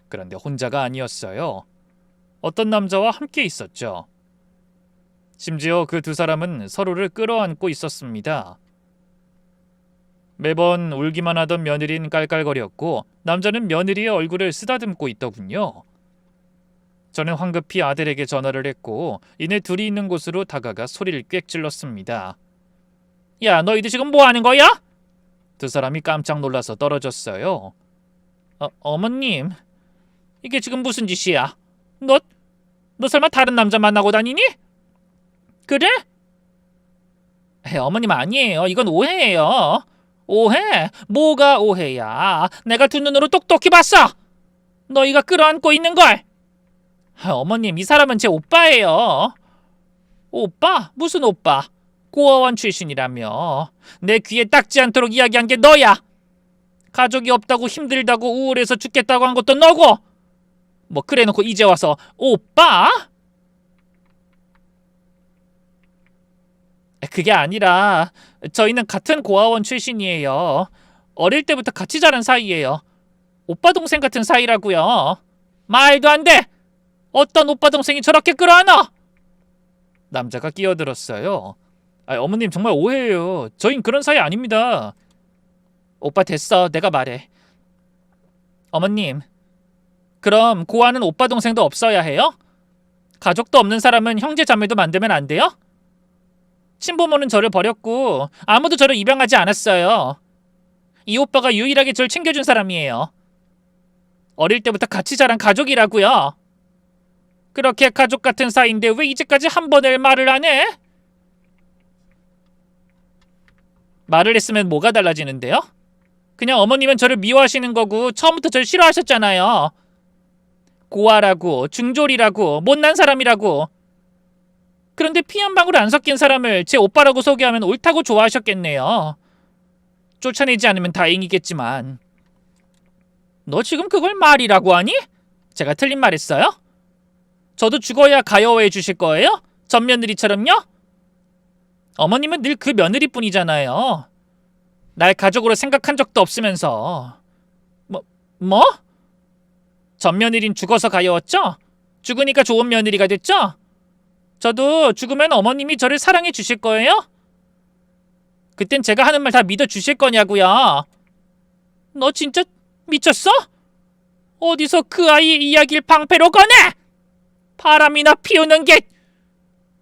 그런데 혼자가 아니었어요. 어떤 남자와 함께 있었죠. 심지어 그 2사람은 서로를 끌어안고 있었습니다. 매번 울기만 하던 며느리는 깔깔거렸고 남자는 며느리의 얼굴을 쓰다듬고 있더군요. 저는 황급히 아들에게 전화를 했고 이내 둘이 있는 곳으로 다가가 소리를 꽥 질렀습니다. 야, 너희들 지금 뭐 하는 거야? 2사람이 깜짝 놀라서 떨어졌어요. 어머님, 이게 지금 무슨 짓이야? 너 설마 다른 남자 만나고 다니니? 그래? 어머님 아니에요. 이건 오해예요. 오해? 뭐가 오해야? 내가 2눈으로 똑똑히 봤어. 너희가 끌어안고 있는 걸. 어머님, 이 사람은 제 오빠예요. 오빠? 무슨 오빠? 고아원 출신이라며. 내 귀에 닦지 않도록 이야기한 게 너야. 가족이 없다고 힘들다고 우울해서 죽겠다고 한 것도 너고. 뭐 그래놓고 이제 와서 오빠? 그게 아니라 저희는 같은 고아원 출신이에요. 어릴 때부터 같이 자란 사이예요. 오빠 동생 같은 사이라고요. 말도 안 돼. 어떤 오빠 동생이 저렇게 끌어안아? 남자가 끼어들었어요. 어머님 정말 오해예요. 저흰 그런 사이 아닙니다. 오빠 됐어. 내가 말해. 어머님, 그럼 고아는 오빠 동생도 없어야 해요? 가족도 없는 사람은 형제 자매도 만들면 안 돼요? 친부모는 저를 버렸고 아무도 저를 입양하지 않았어요. 이 오빠가 유일하게 저를 챙겨준 사람이에요. 어릴 때부터 같이 자란 가족이라고요. 그렇게 가족 같은 사이인데 왜 이제까지 한 번을 말을 안 해? 말을 했으면 뭐가 달라지는데요? 그냥 어머님은 저를 미워하시는 거고 처음부터 저를 싫어하셨잖아요. 고아라고, 중졸이라고, 못난 사람이라고. 그런데 피 한 방울 안 섞인 사람을 제 오빠라고 소개하면 옳다고 좋아하셨겠네요. 쫓아내지 않으면 다행이겠지만. 너 지금 그걸 말이라고 하니? 제가 틀린 말 했어요? 저도 죽어야 가여워해 주실 거예요? 전 며느리처럼요? 어머님은 늘 그 며느리뿐이잖아요. 날 가족으로 생각한 적도 없으면서. 뭐? 전 며느린 죽어서 가여웠죠? 죽으니까 좋은 며느리가 됐죠? 저도 죽으면 어머님이 저를 사랑해 주실 거예요? 그땐 제가 하는 말 다 믿어 주실 거냐고요? 너 진짜 미쳤어? 어디서 그 아이의 이야기를 방패로 꺼내? 바람이나 피우는 게.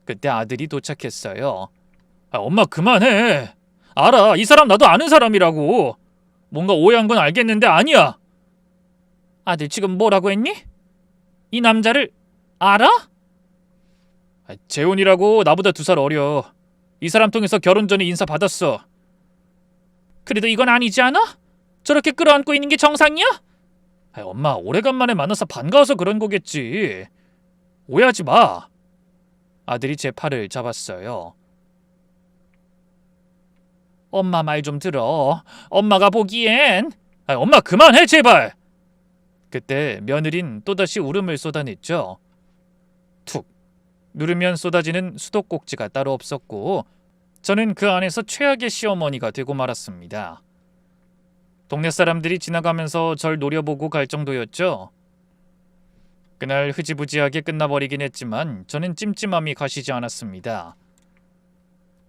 그때 아들이 도착했어요. 엄마 그만해. 알아. 이 사람 나도 아는 사람이라고. 뭔가 오해한 건 알겠는데 아니야. 아들 지금 뭐라고 했니? 이 남자를 알아? 재훈이라고 나보다 2살 어려. 이 사람 통해서 결혼 전에 인사 받았어. 그래도 이건 아니지 않아? 저렇게 끌어안고 있는 게 정상이야? 엄마 오래간만에 만나서 반가워서 그런 거겠지. 오해하지 마. 아들이 제 팔을 잡았어요. 엄마 말 좀 들어. 엄마가 보기엔. 엄마 그만해 제발. 그때 며느린 또다시 울음을 쏟아냈죠. 툭. 누르면 쏟아지는 수도꼭지가 따로 없었고 저는 그 안에서 최악의 시어머니가 되고 말았습니다. 동네 사람들이 지나가면서 절 노려보고 갈 정도였죠. 그날 흐지부지하게 끝나버리긴 했지만 저는 찜찜함이 가시지 않았습니다.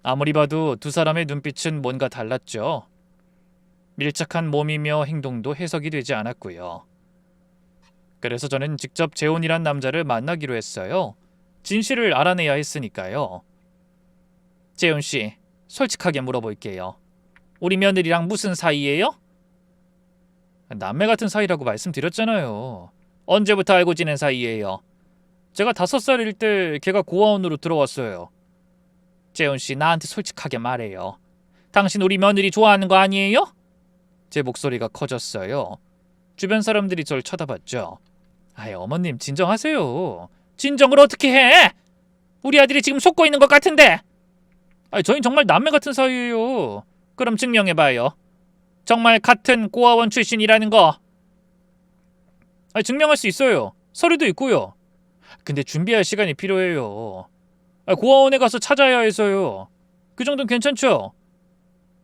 아무리 봐도 두 사람의 눈빛은 뭔가 달랐죠. 밀착한 몸이며 행동도 해석이 되지 않았고요. 그래서 저는 직접 재훈이란 남자를 만나기로 했어요. 진실을 알아내야 했으니까요. 재훈 씨, 솔직하게 물어볼게요. 우리 며느리랑 무슨 사이예요? 남매 같은 사이라고 말씀드렸잖아요. 언제부터 알고 지낸 사이예요? 제가 5살일 때 걔가 고아원으로 들어왔어요. 재훈 씨, 나한테 솔직하게 말해요. 당신 우리 며느리 좋아하는 거 아니에요? 제 목소리가 커졌어요. 주변 사람들이 절 쳐다봤죠. 아이, 어머님 진정하세요. 진정을 어떻게 해? 우리 아들이 지금 속고 있는 것 같은데. 아이, 저희 정말 남매 같은 사이예요. 그럼 증명해봐요. 정말 같은 고아원 출신이라는 거. 아이, 증명할 수 있어요. 서류도 있고요. 근데 준비할 시간이 필요해요. 고아원에 가서 찾아야 해서요. 그 정도는 괜찮죠?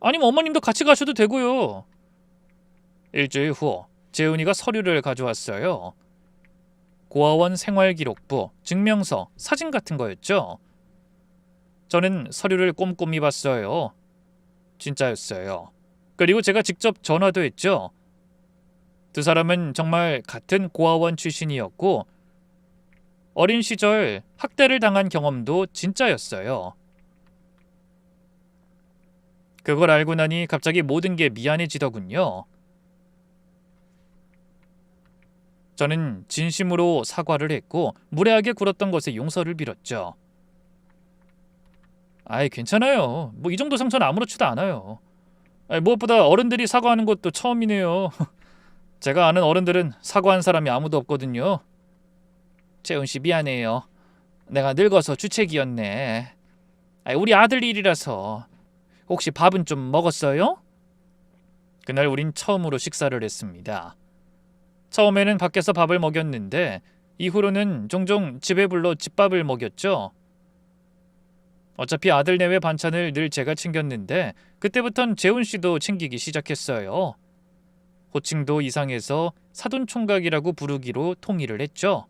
아니면 어머님도 같이 가셔도 되고요. 일주일 후 재훈이가 서류를 가져왔어요. 고아원 생활기록부, 증명서, 사진 같은 거였죠. 저는 서류를 꼼꼼히 봤어요. 진짜였어요. 그리고 제가 직접 전화도 했죠. 두 사람은 정말 같은 고아원 출신이었고 어린 시절 학대를 당한 경험도 진짜였어요. 그걸 알고 나니 갑자기 모든 게 미안해지더군요. 저는 진심으로 사과를 했고 무례하게 굴었던 것에 용서를 빌었죠. 아이, 괜찮아요. 뭐 이 정도 상처는 아무렇지도 않아요. 무엇보다 어른들이 사과하는 것도 처음이네요. 제가 아는 어른들은 사과한 사람이 아무도 없거든요. 재훈 씨, 미안해요. 내가 늙어서 주책이었네. 우리 아들 일이라서. 혹시 밥은 좀 먹었어요? 그날 우린 처음으로 식사를 했습니다. 처음에는 밖에서 밥을 먹였는데 이후로는 종종 집에 불러 집밥을 먹였죠. 어차피 아들 내외 반찬을 늘 제가 챙겼는데 그때부턴 재훈 씨도 챙기기 시작했어요. 호칭도 이상해서 사돈총각이라고 부르기로 통일을 했죠.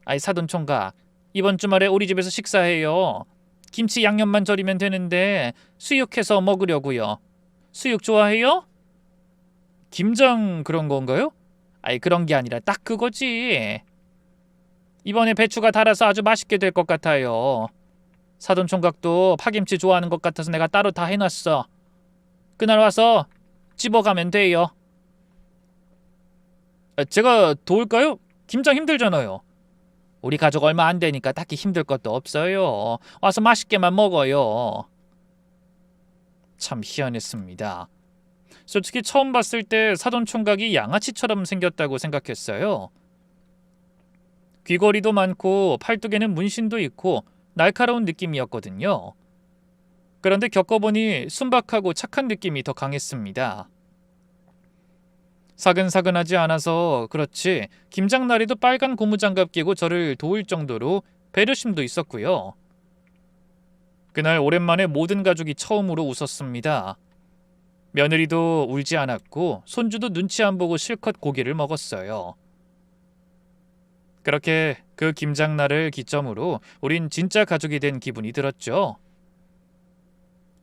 아이, 사돈총각, 이번 주말에 우리 집에서 식사해요. 김치 양념만 절이면 되는데 수육해서 먹으려고요. 수육 좋아해요? 김장 그런 건가요? 아이, 그런 게 아니라 딱 그거지. 이번에 배추가 달아서 아주 맛있게 될 것 같아요. 사돈총각도 파김치 좋아하는 것 같아서 내가 따로 다 해놨어. 그날 와서 집어가면 돼요. 제가 도울까요? 김장 힘들잖아요. 우리 가족 얼마 안 되니까 딱히 힘들 것도 없어요. 와서 맛있게만 먹어요. 참 희한했습니다. 솔직히 처음 봤을 때 사돈총각이 양아치처럼 생겼다고 생각했어요. 귀걸이도 많고 팔뚝에는 문신도 있고 날카로운 느낌이었거든요. 그런데 겪어보니 순박하고 착한 느낌이 더 강했습니다. 사근사근하지 않아서 그렇지 김장날에도 빨간 고무장갑 끼고 저를 도울 정도로 배려심도 있었고요. 그날 오랜만에 모든 가족이 처음으로 웃었습니다. 며느리도 울지 않았고 손주도 눈치 안 보고 실컷 고기를 먹었어요. 그렇게 그 김장날을 기점으로 우린 진짜 가족이 된 기분이 들었죠.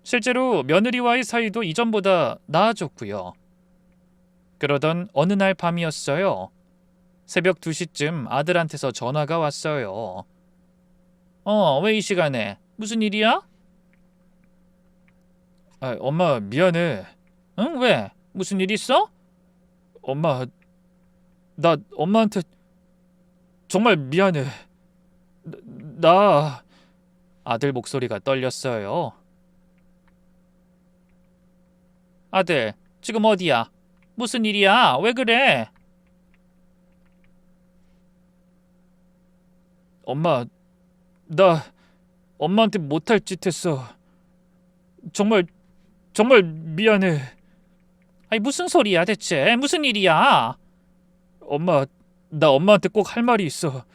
실제로 며느리와의 사이도 이전보다 나아졌고요. 그러던 어느 날 밤이었어요. 새벽 2시쯤 아들한테서 전화가 왔어요. 왜 이 시간에? 무슨 일이야? 엄마 미안해. 응? 왜? 무슨 일 있어? 엄마, 나 엄마한테 정말 미안해. 나... 아들 목소리가 떨렸어요. 아들, 지금 어디야? 무슨 일이야? 왜 그래? 엄마, 나 엄마한테 못할 짓 했어. 정말 미안해. 아니, 무슨 소리야 대체? 무슨 일이야? 엄마, 나 엄마한테 꼭 할 말이 있어.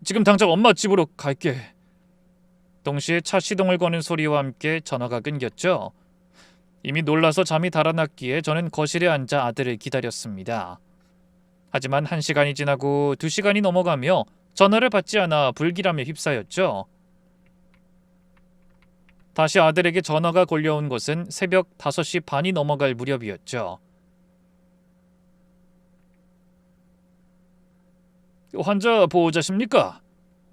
지금 당장 엄마 집으로 갈게. 동시에 차 시동을 거는 소리와 함께 전화가 끊겼죠. 이미 놀라서 잠이 달아났기에 저는 거실에 앉아 아들을 기다렸습니다. 하지만 1시간이 지나고 2시간이 넘어가며 전화를 받지 않아 불길함에 휩싸였죠. 다시 아들에게 전화가 걸려온 것은 새벽 5시 반이 넘어갈 무렵이었죠. 환자 보호자십니까?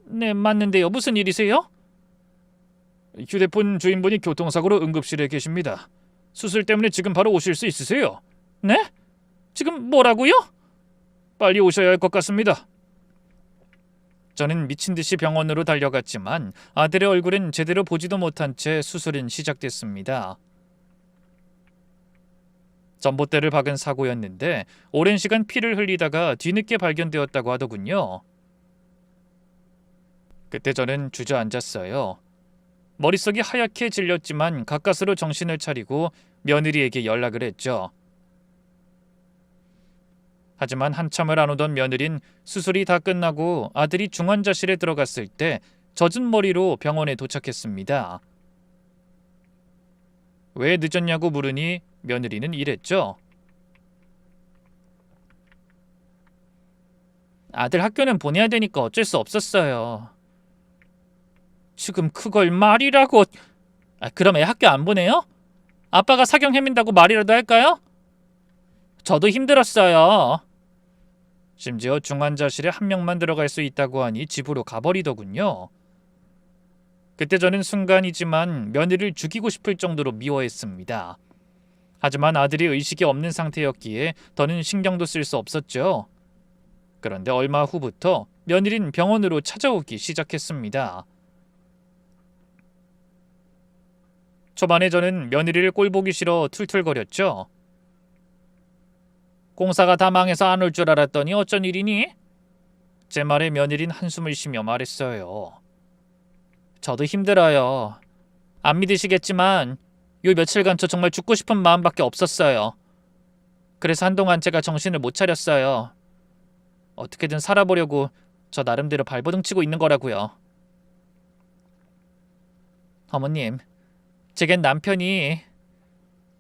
네, 맞는데요. 무슨 일이세요? 휴대폰 주인분이 교통사고로 응급실에 계십니다. 수술 때문에 지금 바로 오실 수 있으세요? 네? 지금 뭐라고요? 빨리 오셔야 할 것 같습니다. 저는 미친 듯이 병원으로 달려갔지만 아들의 얼굴은 제대로 보지도 못한 채 수술은 시작됐습니다. 전봇대를 박은 사고였는데 오랜 시간 피를 흘리다가 뒤늦게 발견되었다고 하더군요. 그때 저는 주저앉았어요. 머릿속이 하얗게 질렸지만 가까스로 정신을 차리고 며느리에게 연락을 했죠. 하지만 한참을 안 오던 며느린 수술이 다 끝나고 아들이 중환자실에 들어갔을 때 젖은 머리로 병원에 도착했습니다. 왜 늦었냐고 물으니 며느리는 이랬죠. 아들 학교는 보내야 되니까 어쩔 수 없었어요. 지금 그걸 말이라고... 그럼 애 학교 안 보내요? 아빠가 사경 헤맨다고 말이라도 할까요? 저도 힘들었어요. 심지어 중환자실에 한 명만 들어갈 수 있다고 하니 집으로 가버리더군요. 그때 저는 순간이지만 며느리를 죽이고 싶을 정도로 미워했습니다. 하지만 아들이 의식이 없는 상태였기에 더는 신경도 쓸 수 없었죠. 그런데 얼마 후부터 며느리는 병원으로 찾아오기 시작했습니다. 초반에 저는 며느리를 꼴보기 싫어 툴툴거렸죠. 공사가 다 망해서 안 올 줄 알았더니 어쩐 일이니? 제 말에 며느리는 한숨을 쉬며 말했어요. 저도 힘들어요. 안 믿으시겠지만 요 며칠간 저 정말 죽고 싶은 마음밖에 없었어요. 그래서 한동안 제가 정신을 못 차렸어요. 어떻게든 살아보려고 저 나름대로 발버둥 치고 있는 거라고요. 어머님,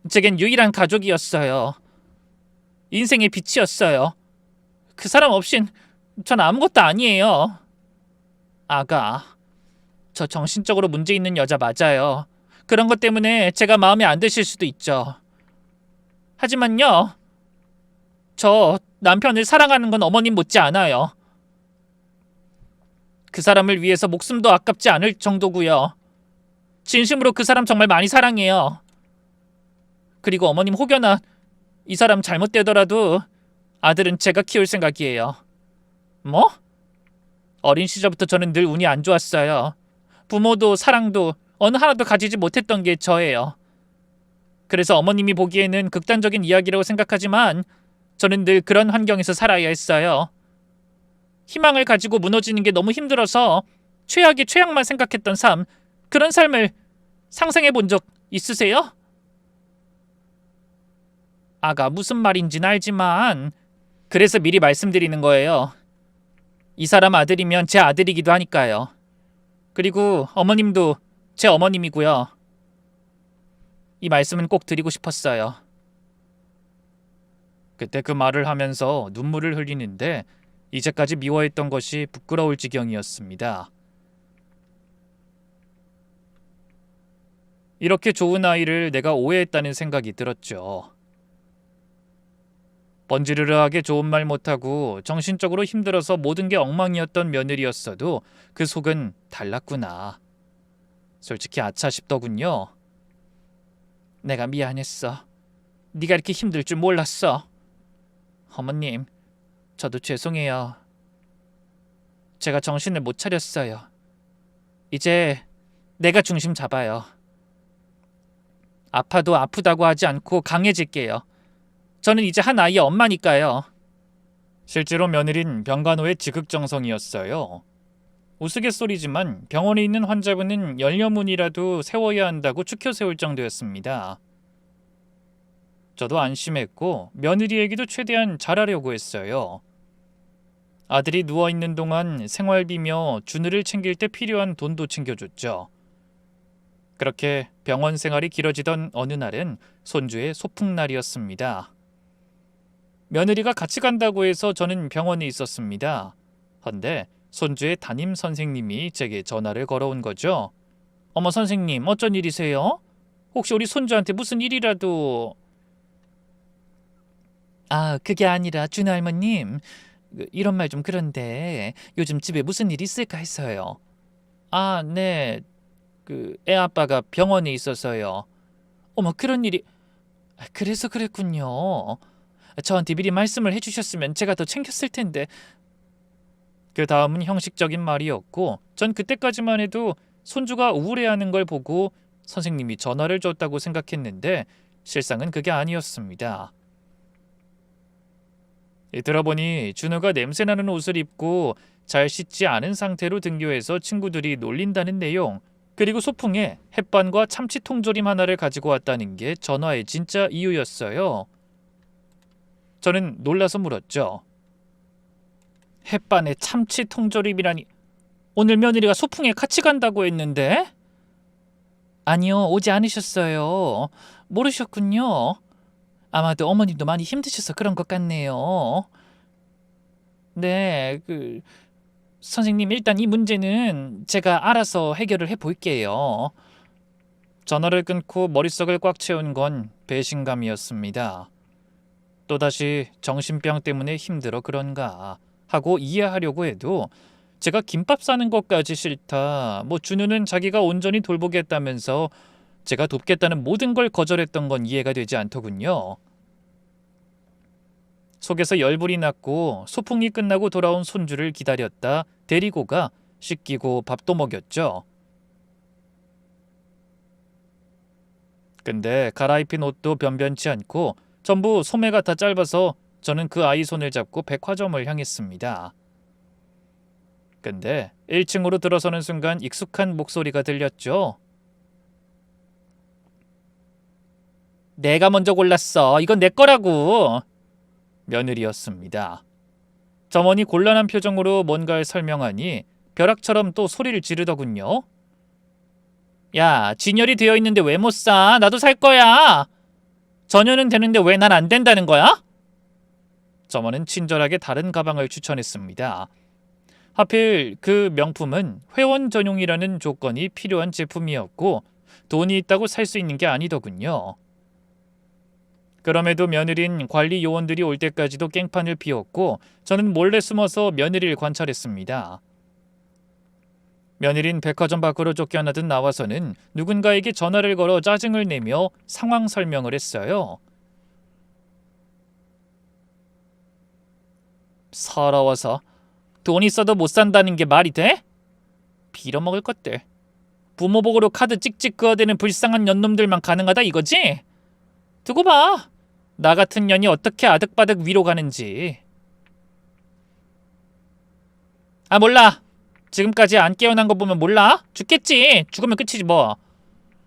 제겐 유일한 가족이었어요. 인생의 빛이었어요. 그 사람 없인 전 아무것도 아니에요. 아가, 저 정신적으로 문제 있는 여자 맞아요. 그런 것 때문에 제가 마음에 안 드실 수도 있죠. 하지만요, 저 남편을 사랑하는 건 어머님 못지 않아요. 그 사람을 위해서 목숨도 아깝지 않을 정도고요. 진심으로 그 사람 정말 많이 사랑해요. 그리고 어머님 혹여나 이 사람 잘못되더라도 아들은 제가 키울 생각이에요. 뭐? 어린 시절부터 저는 늘 운이 안 좋았어요. 부모도 사랑도 어느 하나도 가지지 못했던 게 저예요. 그래서 어머님이 보기에는 극단적인 이야기라고 생각하지만 저는 늘 그런 환경에서 살아야 했어요. 희망을 가지고 무너지는 게 너무 힘들어서 최악의 최악만 생각했던 삶, 그런 삶을 상상해 본 적 있으세요? 아가, 무슨 말인지는 알지만 그래서 미리 말씀드리는 거예요. 이 사람 아들이면 제 아들이기도 하니까요. 그리고 어머님도 제 어머님이고요. 이 말씀은 꼭 드리고 싶었어요. 그때 그 말을 하면서 눈물을 흘리는데 이제까지 미워했던 것이 부끄러울 지경이었습니다. 이렇게 좋은 아이를 내가 오해했다는 생각이 들었죠. 번지르르하게 좋은 말 못하고 정신적으로 힘들어서 모든 게 엉망이었던 며느리였어도 그 속은 달랐구나. 솔직히 아차 싶더군요. 내가 미안했어. 네가 이렇게 힘들 줄 몰랐어. 어머님, 저도 죄송해요. 제가 정신을 못 차렸어요. 이제 내가 중심 잡아요. 아파도 아프다고 하지 않고 강해질게요. 저는 이제 한 아이의 엄마니까요. 실제로 며느린 병간호의 지극정성이었어요. 우스갯소리지만 병원에 있는 환자분은 열려문이라도 세워야 한다고 추켜 세울 정도였습니다. 저도 안심했고 며느리에게도 최대한 잘하려고 했어요. 아들이 누워있는 동안 생활비며 주느를 챙길 때 필요한 돈도 챙겨줬죠. 그렇게 병원 생활이 길어지던 어느 날은 손주의 소풍날이었습니다. 며느리가 같이 간다고 해서 저는 병원에 있었습니다. 헌데 손주의 담임 선생님이 제게 전화를 걸어온 거죠. 어머 선생님, 어쩐 일이세요? 혹시 우리 손주한테 무슨 일이라도... 아, 그게 아니라 준호 할머님, 이런 말 좀 그런데 요즘 집에 무슨 일 있을까 했어요. 아, 네. 애 아빠가 병원에 있어서요. 어머, 그런 일이... 그래서 그랬군요. 저한테 미리 말씀을 해주셨으면 제가 더 챙겼을 텐데. 그 다음은 형식적인 말이었고, 전 그때까지만 해도 손주가 우울해하는 걸 보고 선생님이 전화를 줬다고 생각했는데 실상은 그게 아니었습니다. 들어보니 준호가 냄새나는 옷을 입고 잘 씻지 않은 상태로 등교해서 친구들이 놀린다는 내용, 그리고 소풍에 햇반과 참치 통조림 하나를 가지고 왔다는 게 전화의 진짜 이유였어요. 저는 놀라서 물었죠. 햇반에 참치 통조림이라니. 오늘 며느리가 소풍에 같이 간다고 했는데? 아니요, 오지 않으셨어요. 모르셨군요. 아마도 어머님도 많이 힘드셔서 그런 것 같네요. 네, 선생님, 일단 이 문제는 제가 알아서 해결을 해볼게요. 전화를 끊고 머릿속을 꽉 채운 건 배신감이었습니다. 또다시 정신병 때문에 힘들어 그런가 하고 이해하려고 해도 제가 김밥 싸는 것까지 싫다, 준우는 자기가 온전히 돌보겠다면서 제가 돕겠다는 모든 걸 거절했던 건 이해가 되지 않더군요. 속에서 열불이 났고 소풍이 끝나고 돌아온 손주를 기다렸다 데리고 가 씻기고 밥도 먹였죠. 근데 갈아입힌 옷도 변변치 않고 전부 소매 같아 짧아서 저는 그 아이 손을 잡고 백화점을 향했습니다. 근데 1층으로 들어서는 순간 익숙한 목소리가 들렸죠. 내가 먼저 골랐어. 이건 내 거라고. 며느리였습니다. 점원이 곤란한 표정으로 뭔가를 설명하니 벼락처럼 또 소리를 지르더군요. 야, 진열이 되어 있는데 왜 못 사? 나도 살 거야. 전혀는 되는데 왜 난 안 된다는 거야? 점원은 친절하게 다른 가방을 추천했습니다. 하필 그 명품은 회원 전용이라는 조건이 필요한 제품이었고 돈이 있다고 살 수 있는 게 아니더군요. 그럼에도 며느린 관리 요원들이 올 때까지도 깽판을 피웠고 저는 몰래 숨어서 며느리를 관찰했습니다. 며느린 백화점 밖으로 쫓겨나듯 나와서는 누군가에게 전화를 걸어 짜증을 내며 상황 설명을 했어요. 서러워서 돈 있어도 못 산다는 게 말이 돼? 빌어먹을 것들. 부모 복으로 카드 찍찍 그어대는 불쌍한 년놈들만 가능하다 이거지? 두고 봐. 나 같은 년이 어떻게 아득바득 위로 가는지. 아, 몰라. 지금까지 안 깨어난 거 보면 몰라? 죽겠지. 죽으면 끝이지 뭐.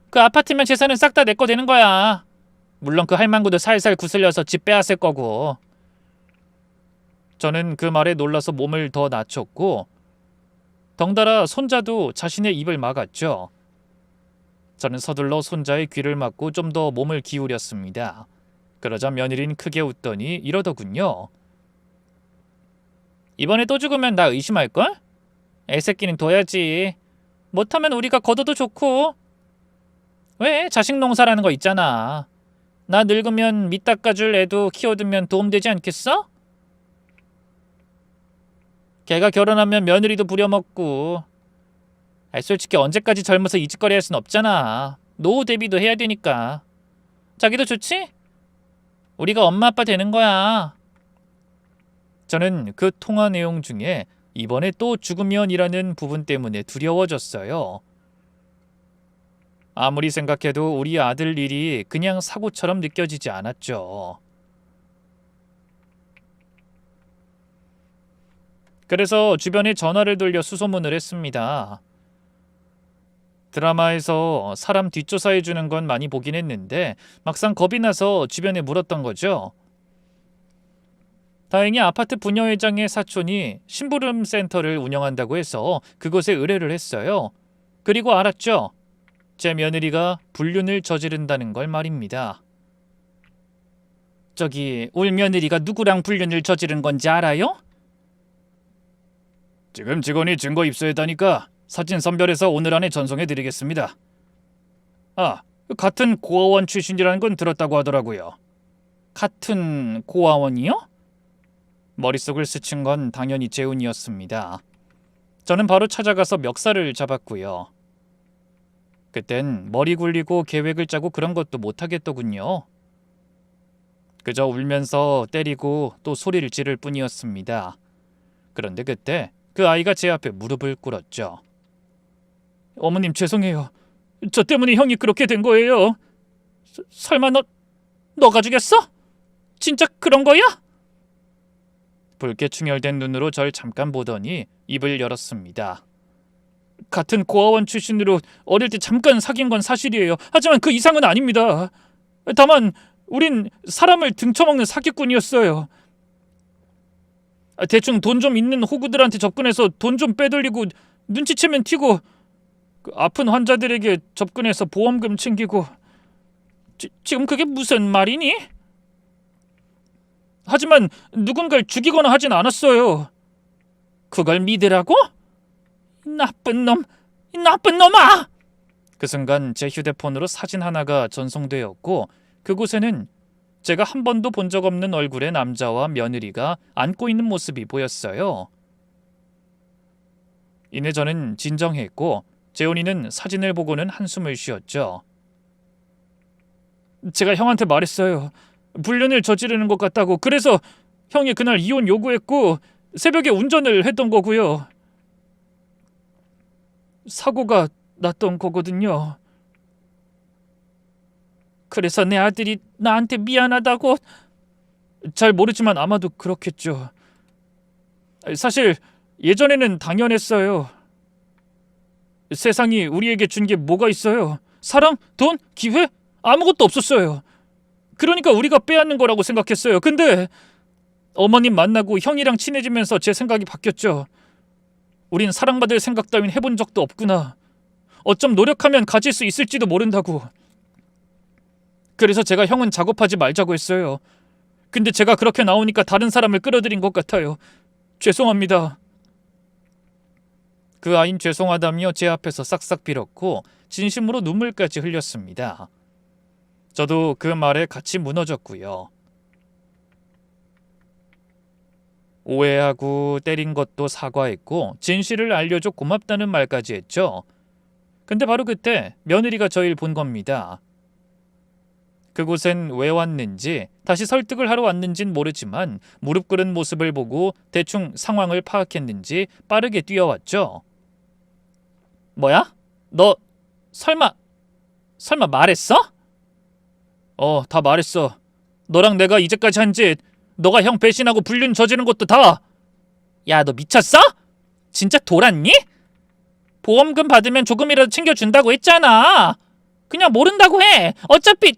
그 아파트면 재산은 싹 다 내 거 되는 거야. 물론 그 할망구도 살살 구슬려서 집 빼앗을 거고. 저는 그 말에 놀라서 몸을 더 낮췄고 덩달아 손자도 자신의 입을 막았죠. 저는 서둘러 손자의 귀를 막고 좀 더 몸을 기울였습니다. 그러자 며느린 크게 웃더니 이러더군요. 이번에 또 죽으면 나 의심할걸? 애새끼는 둬야지. 못하면 우리가 걷어도 좋고. 왜? 자식 농사라는 거 있잖아. 나 늙으면 밑 닦아줄 애도 키워두면 도움되지 않겠어? 걔가 결혼하면 며느리도 부려먹고. 솔직히 언제까지 젊어서 이 짓거리 할 순 없잖아. 노후 대비도 해야 되니까. 자기도 좋지? 우리가 엄마 아빠 되는 거야. 저는 그 통화 내용 중에 이번에 또 죽으면이라는 부분 때문에 두려워졌어요. 아무리 생각해도 우리 아들 일이 그냥 사고처럼 느껴지지 않았죠. 그래서 주변에 전화를 돌려 수소문을 했습니다. 드라마에서 사람 뒷조사해주는 건 많이 보긴 했는데 막상 겁이 나서 주변에 물었던 거죠. 다행히 아파트 부녀회장의 사촌이 심부름 센터를 운영한다고 해서 그곳에 의뢰를 했어요. 그리고 알았죠. 제 며느리가 불륜을 저지른다는 걸 말입니다. 저기 올 며느리가 누구랑 불륜을 저지른 건지 알아요? 지금 직원이 증거 입수했다니까 사진 선별해서 오늘 안에 전송해드리겠습니다. 아, 같은 고아원 출신이라는 건 들었다고 하더라고요. 같은 고아원이요? 머릿속을 스친 건 당연히 재훈이었습니다. 저는 바로 찾아가서 멱살을 잡았고요. 그땐 머리 굴리고 계획을 짜고 그런 것도 못하겠더군요. 그저 울면서 때리고 또 소리를 지를 뿐이었습니다. 그런데 그때 그 아이가 제 앞에 무릎을 꿇었죠. 어머님 죄송해요. 저 때문에 형이 그렇게 된 거예요. 설마 너가 죽였어? 진짜 그런 거야? 붉게 충혈된 눈으로 절 잠깐 보더니 입을 열었습니다. 같은 고아원 출신으로 어릴 때 잠깐 사귄 건 사실이에요. 하지만 그 이상은 아닙니다. 다만 우린 사람을 등쳐먹는 사기꾼이었어요. 대충 돈 좀 있는 호구들한테 접근해서 돈 좀 빼돌리고 눈치채면 튀고 아픈 환자들에게 접근해서 보험금 챙기고 지금 그게 무슨 말이니? 하지만 누군가를 죽이거나 하진 않았어요. 그걸 믿으라고? 나쁜 놈, 나쁜 놈아! 그 순간 제 휴대폰으로 사진 하나가 전송되었고 그곳에는 제가 한 번도 본 적 없는 얼굴의 남자와 며느리가 안고 있는 모습이 보였어요. 이내 저는 진정했고 재훈이는 사진을 보고는 한숨을 쉬었죠. 제가 형한테 말했어요. 불륜을 저지르는 것 같다고. 그래서 형이 그날 이혼 요구했고 새벽에 운전을 했던 거고요. 사고가 났던 거거든요. 그래서 내 아들이 나한테 미안하다고. 잘 모르지만 아마도 그렇겠죠. 사실 예전에는 당연했어요. 세상이 우리에게 준 게 뭐가 있어요? 사랑? 돈? 기회? 아무것도 없었어요. 그러니까 우리가 빼앗는 거라고 생각했어요. 근데 어머님 만나고 형이랑 친해지면서 제 생각이 바뀌었죠. 우린 사랑받을 생각 따윈 해본 적도 없구나. 어쩜 노력하면 가질 수 있을지도 모른다고. 그래서 제가 형은 작업하지 말자고 했어요. 근데 제가 그렇게 나오니까 다른 사람을 끌어들인 것 같아요. 죄송합니다. 그 아인 죄송하다며 제 앞에서 싹싹 빌었고 진심으로 눈물까지 흘렸습니다. 저도 그 말에 같이 무너졌고요. 오해하고 때린 것도 사과했고 진실을 알려줘 고맙다는 말까지 했죠. 근데 바로 그때 며느리가 저를 본 겁니다. 그곳엔 왜 왔는지 다시 설득을 하러 왔는진 모르지만 무릎 꿇은 모습을 보고 대충 상황을 파악했는지 빠르게 뛰어왔죠. 뭐야? 너 설마 말했어? 다 말했어. 너랑 내가 이제까지 한 짓, 너가 형 배신하고 불륜 저지른 것도 다. 야, 너 미쳤어? 진짜 돌았니? 보험금 받으면 조금이라도 챙겨준다고 했잖아. 그냥 모른다고 해. 어차피.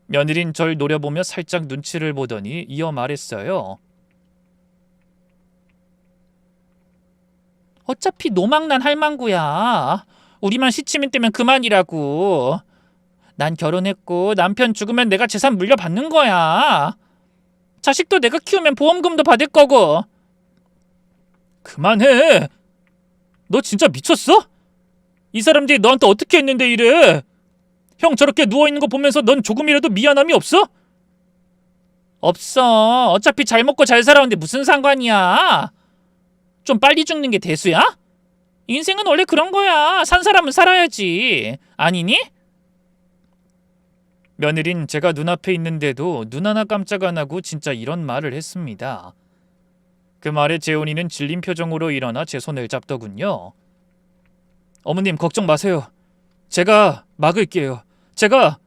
며느린 절 노려보며 살짝 눈치를 보더니 이어 말했어요. 어차피 노망난 할망구야. 우리만 시치민 때면 그만이라고. 난 결혼했고 남편 죽으면 내가 재산 물려받는 거야. 자식도 내가 키우면 보험금도 받을 거고. 그만해. 너 진짜 미쳤어? 이 사람들이 너한테 어떻게 했는데 이래? 형 저렇게 누워있는 거 보면서 넌 조금이라도 미안함이 없어? 없어. 어차피 잘 먹고 잘 살아오는데 무슨 상관이야. 좀 빨리 죽는 게 대수야? 인생은 원래 그런 거야. 산 사람은 살아야지. 아니니? 며느린 제가 눈앞에 있는데도 눈 하나 깜짝 안 하고 진짜 이런 말을 했습니다. 그 말에 재훈이는 질린 표정으로 일어나 제 손을 잡더군요. 어머님 걱정 마세요. 제가 막을게요. 제가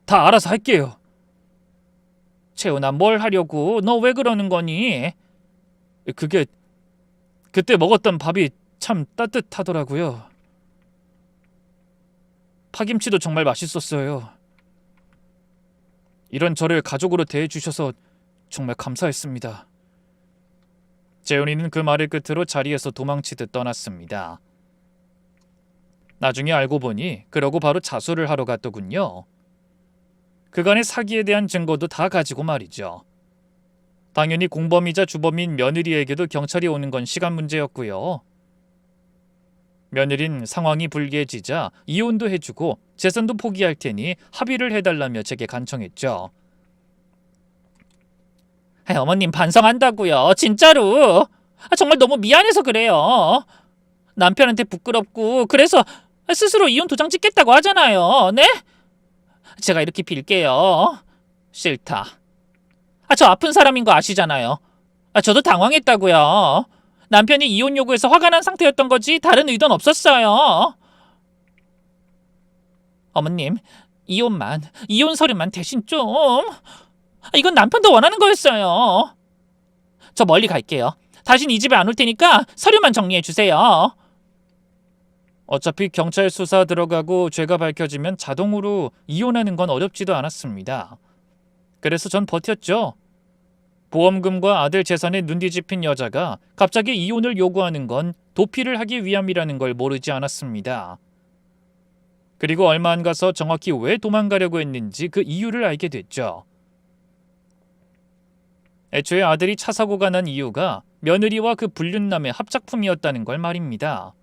다 알아서 할게요. 재훈아 뭘 하려고? 너 왜 그러는 거니? 그게 그때 먹었던 밥이 참 따뜻하더라고요. 파김치도 정말 맛있었어요. 이런 저를 가족으로 대해주셔서 정말 감사했습니다. 재훈이는 그 말을 끝으로 자리에서 도망치듯 떠났습니다. 나중에 알고 보니 그러고 바로 자수를 하러 갔더군요. 그간의 사기에 대한 증거도 다 가지고 말이죠. 당연히 공범이자 주범인 며느리에게도 경찰이 오는 건 시간 문제였고요. 며느린 상황이 불리해지자 이혼도 해주고 재산도 포기할 테니 합의를 해달라며 제게 간청했죠. 어머님 반성한다고요. 진짜로. 정말 너무 미안해서 그래요. 남편한테 부끄럽고 그래서 스스로 이혼 도장 찍겠다고 하잖아요. 네? 제가 이렇게 빌게요. 싫다. 저 아픈 사람인 거 아시잖아요. 저도 당황했다고요. 남편이 이혼 요구해서 화가 난 상태였던 거지 다른 의도는 없었어요. 어머님, 이혼 서류만 대신 좀. 이건 남편도 원하는 거였어요. 저 멀리 갈게요. 다신 이 집에 안 올 테니까 서류만 정리해 주세요. 어차피 경찰 수사 들어가고 죄가 밝혀지면 자동으로 이혼하는 건 어렵지도 않았습니다. 그래서 전 버텼죠. 보험금과 아들 재산에 눈 뒤집힌 여자가 갑자기 이혼을 요구하는 건 도피를 하기 위함이라는 걸 모르지 않았습니다. 그리고 얼마 안 가서 정확히 왜 도망가려고 했는지 그 이유를 알게 됐죠. 애초에 아들이 차 사고가 난 이유가 며느리와 그 불륜남의 합작품이었다는 걸 말입니다.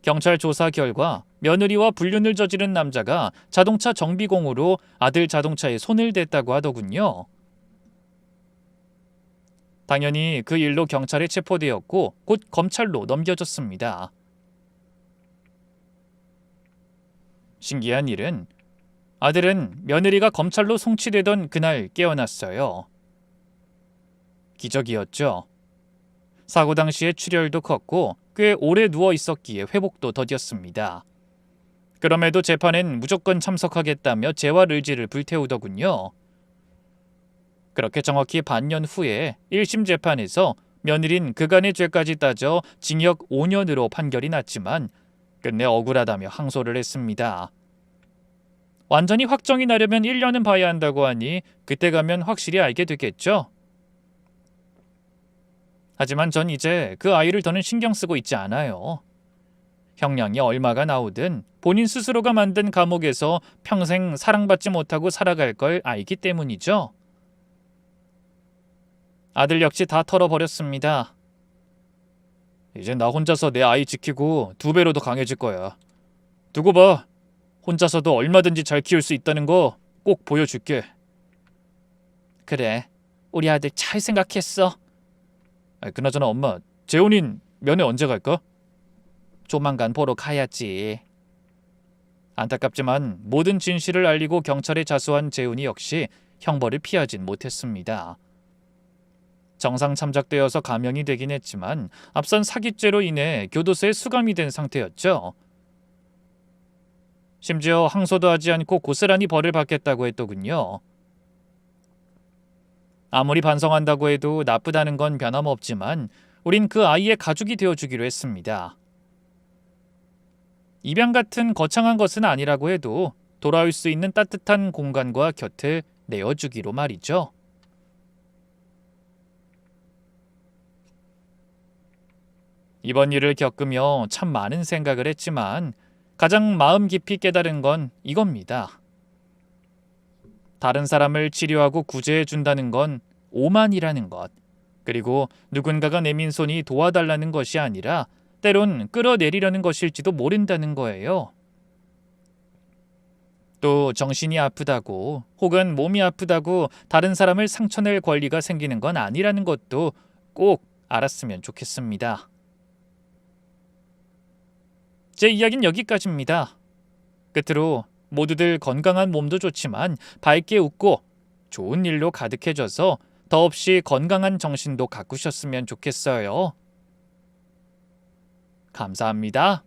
경찰 조사 결과 며느리와 불륜을 저지른 남자가 자동차 정비공으로 아들 자동차에 손을 댔다고 하더군요. 당연히 그 일로 경찰에 체포되었고 곧 검찰로 넘겨졌습니다. 신기한 일은 아들은 며느리가 검찰로 송치되던 그날 깨어났어요. 기적이었죠. 사고 당시에 출혈도 컸고 꽤 오래 누워 있었기에 회복도 더뎠습니다. 그럼에도 재판엔 무조건 참석하겠다며 재활 의지를 불태우더군요. 그렇게 정확히 반년 후에 1심 재판에서 며느린 그간의 죄까지 따져 징역 5년으로 판결이 났지만 끝내 억울하다며 항소를 했습니다. 완전히 확정이 나려면 1년은 봐야 한다고 하니 그때 가면 확실히 알게 되겠죠? 하지만 전 이제 그 아이를 더는 신경 쓰고 있지 않아요. 형량이 얼마가 나오든 본인 스스로가 만든 감옥에서 평생 사랑받지 못하고 살아갈 걸 알기 때문이죠. 아들 역시 다 털어버렸습니다. 이제 나 혼자서 내 아이 지키고 2배로 더 강해질 거야. 두고 봐. 혼자서도 얼마든지 잘 키울 수 있다는 거 꼭 보여줄게. 그래, 우리 아들 잘 생각했어. 그나저나 엄마, 재훈인 면회 언제 갈까? 조만간 보러 가야지. 안타깝지만 모든 진실을 알리고 경찰에 자수한 재훈이 역시 형벌을 피하진 못했습니다. 정상 참작되어서 감형이 되긴 했지만 앞선 사기죄로 인해 교도소에 수감이 된 상태였죠. 심지어 항소도 하지 않고 고스란히 벌을 받겠다고 했더군요. 아무리 반성한다고 해도 나쁘다는 건 변함없지만 우린 그 아이의 가족이 되어주기로 했습니다. 입양 같은 거창한 것은 아니라고 해도 돌아올 수 있는 따뜻한 공간과 곁을 내어주기로 말이죠. 이번 일을 겪으며 참 많은 생각을 했지만 가장 마음 깊이 깨달은 건 이겁니다. 다른 사람을 치료하고 구제해 준다는 건 오만이라는 것, 그리고 누군가가 내민 손이 도와달라는 것이 아니라 때론 끌어내리려는 것일지도 모른다는 거예요. 또 정신이 아프다고 혹은 몸이 아프다고 다른 사람을 상처낼 권리가 생기는 건 아니라는 것도 꼭 알았으면 좋겠습니다. 제 이야기는 여기까지입니다. 끝으로 모두들 건강한 몸도 좋지만 밝게 웃고 좋은 일로 가득해져서 더없이 건강한 정신도 가꾸셨으면 좋겠어요. 감사합니다.